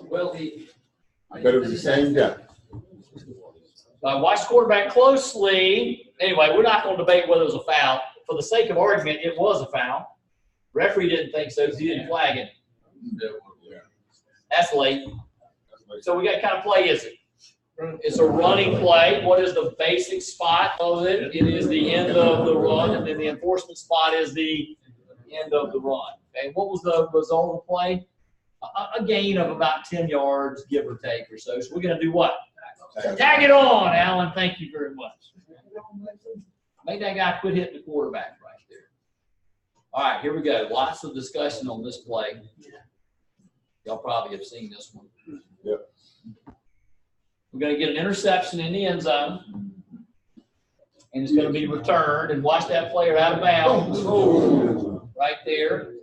Well, he. I bet it was the same guy. Watch the quarterback closely. Anyway, we're not going to debate whether it was a foul. For the sake of argument, it was a foul. Referee didn't think so because he didn't flag it. That's late. So we got kind of play is it? It's a running play. What is the basic spot of it? It is the end of the run, and then the enforcement spot is the end of the run. Okay, what was the result of the play? A gain of about 10 yards, give or take or so. So we're going to do what? Tag it on, Alan. Thank you very much. Make that guy quit hitting the quarterback right there. All right, here we go. Lots of discussion on this play. Y'all probably have seen this one. Yep. We're going to get an interception in the end zone, and it's going to be returned. And watch that player out of bounds. Right there.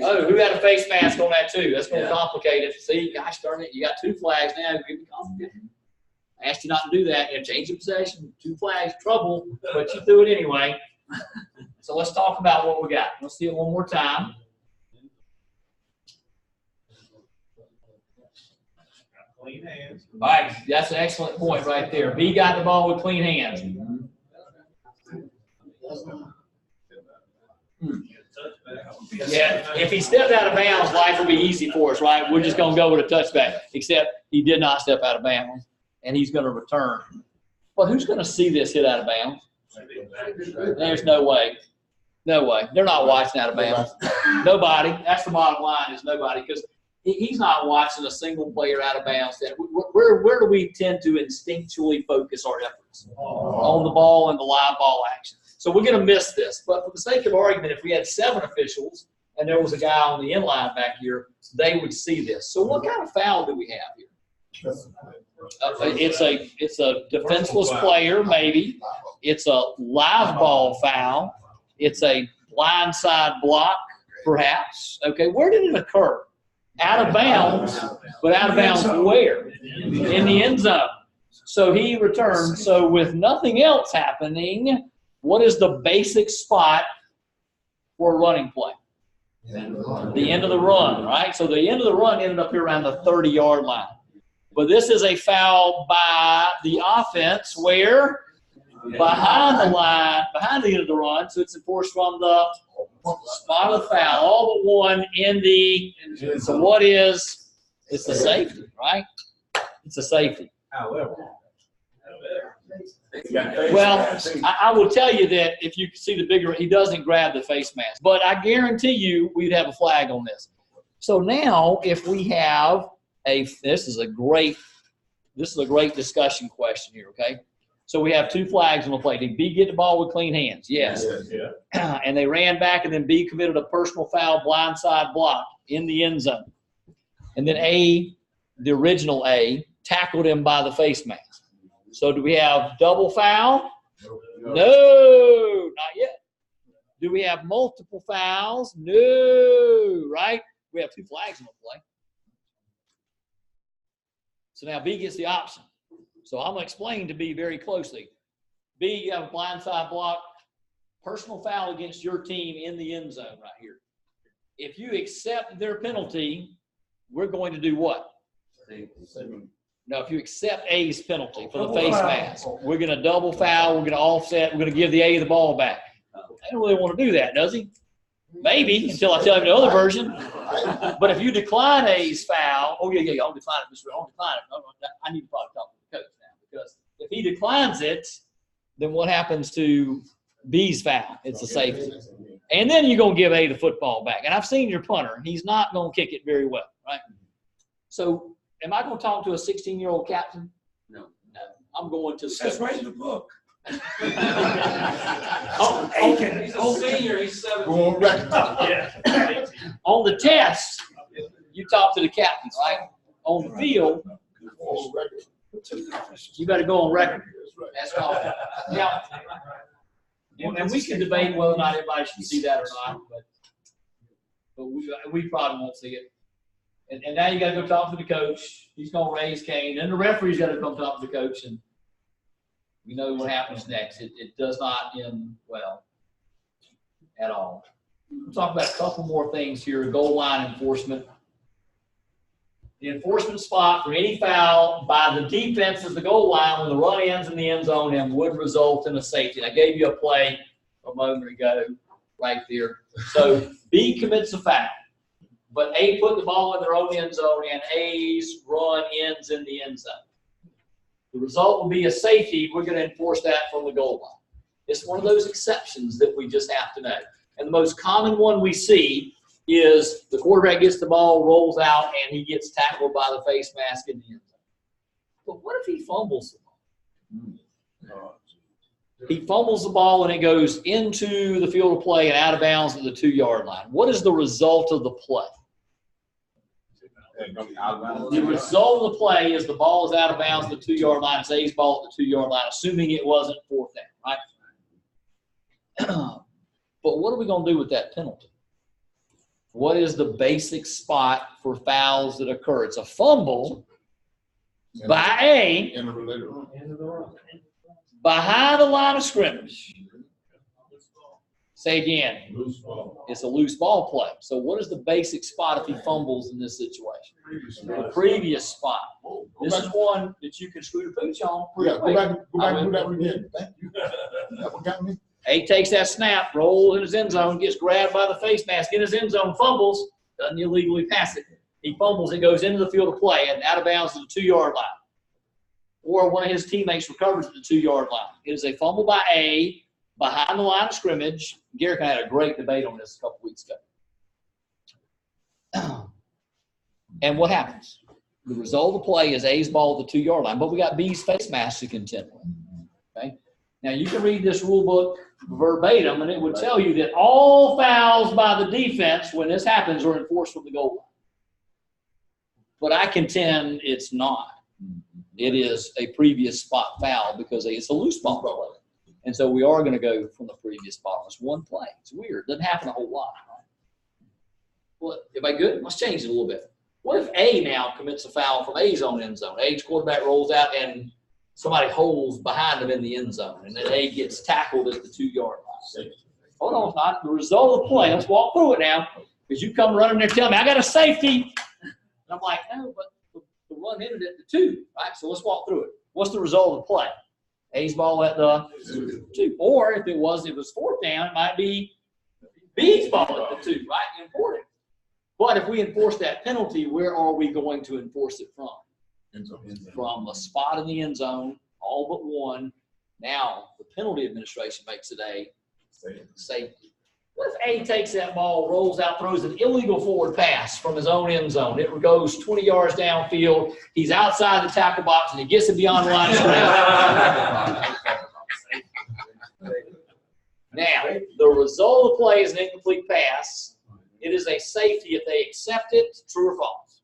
Oh, who had a face mask on that too? That's going to complicate it. See, gosh darn it, you got two flags now. I asked you not to do that. You change the possession, 2 flags, trouble, but you threw it anyway. So let's talk about what we got. Let's see it one more time. Clean hands. All right, that's an excellent point right there. B got the ball with clean hands. Yeah, if he stepped out of bounds, life will be easy for us, right? We're just going to go with a touchback, except he did not step out of bounds, and he's going to return. But who's going to see this hit out of bounds? There's no way. No way. They're not watching out of bounds. Nobody. That's the bottom line is nobody, because he's not watching a single player out of bounds. Where do we tend to instinctually focus our efforts? On the ball and the live ball action. So we're going to miss this. But for the sake of argument, if we had 7 officials and there was a guy on the end line back here, they would see this. So what kind of foul do we have here? It's a defenseless player, maybe. It's a live ball foul. It's a blindside block, perhaps. Okay, where did it occur? Out of bounds, but out of bounds where? In the end zone. So he returns. So with nothing else happening, what is the basic spot for a running play? The end of the run, right? So the end of the run ended up here around the 30-yard line. But this is a foul by the offense where? Behind the line, behind the end of the run. So it's enforced from the spot of the foul, all but one in the – so what is – it's a safety, right? It's a safety. However. Well, I will tell you that if you see the bigger, he doesn't grab the face mask. But I guarantee you we'd have a flag on this. So now if we have this is a great discussion question here, okay? So we have 2 flags on the play. Did B get the ball with clean hands? Yes. Yeah. And they ran back, and then B committed a personal foul blindside block in the end zone. And then A, the original A, tackled him by the face mask. So do we have double foul? No, not yet. Do we have multiple fouls? No, right? We have 2 flags on the play. So now B gets the option. So I'm going to explain to B very closely. B, you have a blindside block, personal foul against your team in the end zone right here. If you accept their penalty, we're going to do what? No, if you accept A's penalty for the face mask, we're going to double foul, we're going to offset, we're going to give the A the ball back. I don't really want to do that, does he? Maybe, until I tell him the other version. But if you decline A's foul, I'll decline it, Mr. I'll decline it. No, I need to probably talk to the coach now, because if he declines it, then what happens to B's foul? It's a safety. And then you're going to give A the football back. And I've seen your punter. He's not going to kick it very well, right? So am I going to talk to a 16-year-old captain? No. I'm going to That's right in the book. Oh, Aiken. He's a senior, he's 17. Go on record. on the test, you talk to the captains, right? On the field, Go on record. you better go on record. That's right. That's all. Now, and we can debate whether or not everybody should see that or not, but we probably won't see it. And now you got to go talk to the coach. He's going to raise Cain. And the referee's got to come talk to the coach. And we know what happens next. It does not end well at all. We'll talk about a couple more things here. Goal line enforcement. The enforcement spot for any foul by the defense of the goal line when the run ends in the end zone and would result in a safety. I gave you a play a moment ago right there. So B commits a foul, but A put the ball in their own end zone and A's run ends in the end zone. The result will be a safety. We're going to enforce that from the goal line. It's one of those exceptions that we just have to know. And the most common one we see is the quarterback gets the ball, rolls out, and he gets tackled by the face mask in the end zone. But what if he fumbles the ball? He fumbles the ball and it goes into the field of play and out of bounds at the 2-yard line. What is the result of the play? The result of the play is the ball is out of bounds at the 2-yard line. It's A's ball at the 2-yard line, assuming it wasn't 4th down, right? But what are we going to do with that penalty? What is the basic spot for fouls that occur? It's a fumble by A In a related run. behind the line of scrimmage. Say again. Loose ball. It's a loose ball play. So what is the basic spot if he fumbles in this situation? The previous spot. This is one that you can screw the pooch on pretty Yeah, quick. go back and do that one again. Thank you. That one got me. A takes that snap, rolls in his end zone, gets grabbed by the face mask in his end zone, fumbles, doesn't illegally pass it. He fumbles, it goes into the field of play and out of bounds to the 2-yard line. Or one of his teammates recovers at the 2-yard line. It is a fumble by A behind the line of scrimmage. Garrick and I had a great debate on this a couple weeks ago. And what happens? The result of the play is A's ball at the 2-yard line, but we got B's face mask to contend with. Okay? Now, you can read this rule book verbatim, and it would tell you that all fouls by the defense, when this happens, are enforced from the goal line. But I contend it's not. It is a previous spot foul because it's a loose ball play. And so we are going to go from the previous spot. It's one play. It's weird. It doesn't happen a whole lot. Well, everybody good? Let's change it a little bit. What if A now commits a foul from A's own end zone? A's quarterback rolls out and somebody holds behind him in the end zone, and then A gets tackled at the 2-yard line. Hold on, it's not the result of the play. Let's walk through it now, because you come running there telling me, I got a safety. And I'm like, no, but the run ended at the 2, right? So let's walk through it. What's the result of the play? A's ball at the 2. Or if it was 4th down, it might be B's ball at the 2, right? Important. But if we enforce that penalty, where are we going to enforce it from? From a spot in the end zone, all but one. Now, the penalty administration makes it a safety. What if A takes that ball, rolls out, throws an illegal forward pass from his own end zone? It goes 20 yards downfield. He's outside the tackle box, and he gets it beyond the line of scrimmage. Now, the result of the play is an incomplete pass. It is a safety if they accept it, true or false.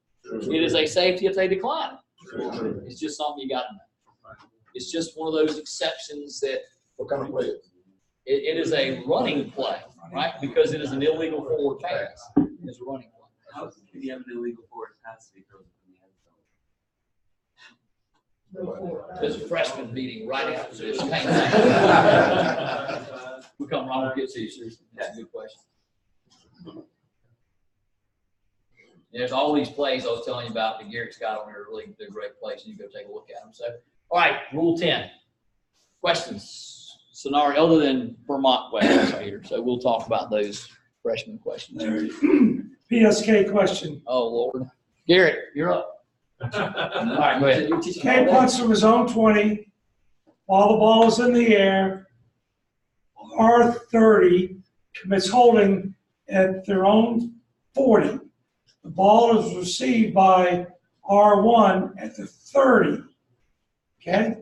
It is a safety if they decline it. It's just something you got to know. It's just one of those exceptions that. What kind of play? It is a running play, right? Because it is an illegal forward pass. It's a running play. How can you have an illegal forward pass if he throws it in the end zone? There's a freshman meeting right after this. We come wrong with gets issues. That's a good question. There's all these plays I was telling you about that Garrett's got on there. Really, they're great plays, and you go take a look at them. So, all right, Rule 10. Questions, scenario other than Vermont questions right here. So we'll talk about those freshman questions. PSK question. Oh Lord, Garrett, you're up. All right, go ahead. K punts from his own 20 while the ball is in the air. R30 commits holding at their own 40. The ball is received by R1 at the 30. Okay?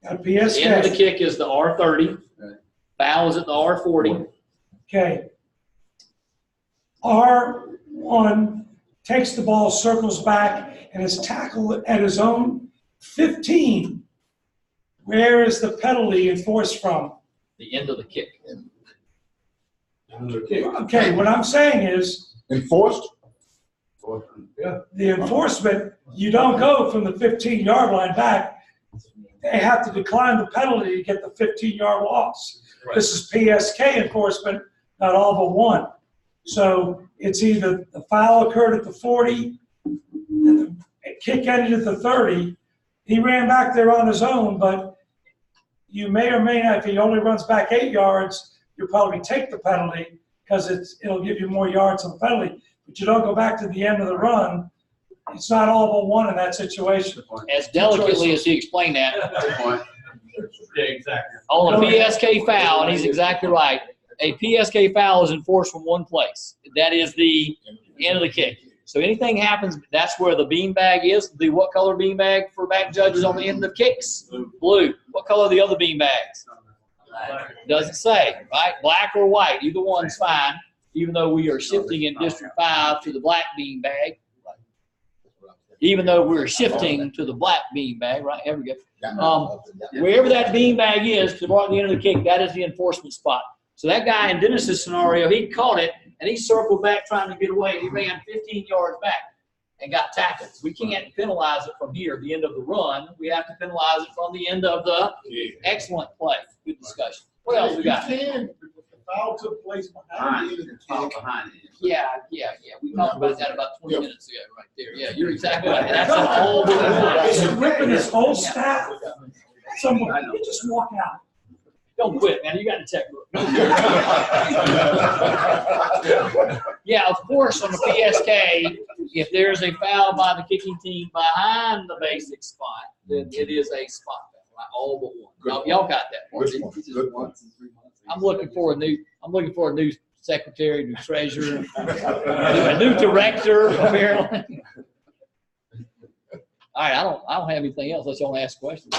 Got a The end of the PSK. kick is the R30. Foul is at the R40. Okay. R1 takes the ball, circles back, and is tackled at his own 15. Where is the penalty enforced from? The end of the kick. Okay, what I'm saying is, Enforced? the enforcement, you don't go from the 15-yard line back. They have to decline the penalty to get the 15-yard loss. Right. This is PSK enforcement, not all but one. So it's either the foul occurred at the 40, and the kick ended at the 30. He ran back there on his own, but you may or may not, if he only runs back 8 yards, you'll probably take the penalty because it'll give you more yards on the penalty. But you don't go back to the end of the run. It's not all but one in that situation. As delicately as he explained that, Yeah, exactly. on a PSK foul, and he's exactly right, a PSK foul is enforced from one place. That is the end of the kick. So anything happens, that's where the beanbag is. The what color beanbag for back judges on the end of the kicks? Blue. What color are the other beanbags? Doesn't say, right? Black or white, either one's fine, even though we are shifting in District 5 to the black beanbag. Even though we're shifting to the black beanbag, right? Here we go. Wherever that beanbag is, to the end of the kick, that is the enforcement spot. So that guy in Dennis's scenario, he caught it, and he circled back trying to get away. He ran 15 yards back and got tackled. We can't penalize it from here, the end of the run. We have to penalize it from the end of the excellent play. Good discussion. What else we got? You can, but the foul took place behind the end of the kick. Behind it. Yeah. We talked about that about 20 minutes ago, right there. Yeah, you're exactly right. That's an all but one. He's ripping his whole staff. Someone, you just walk out. Don't quit, man. You got the checkbook. Yeah, of course, on the PSK, if there's a foul by the kicking team behind the basic spot, then it is a spot foul, right? All but one. Y'all got that part. Good point. I'm looking for a new secretary, new treasurer, a new director, apparently. All right, I don't have anything else unless y'all want to ask questions.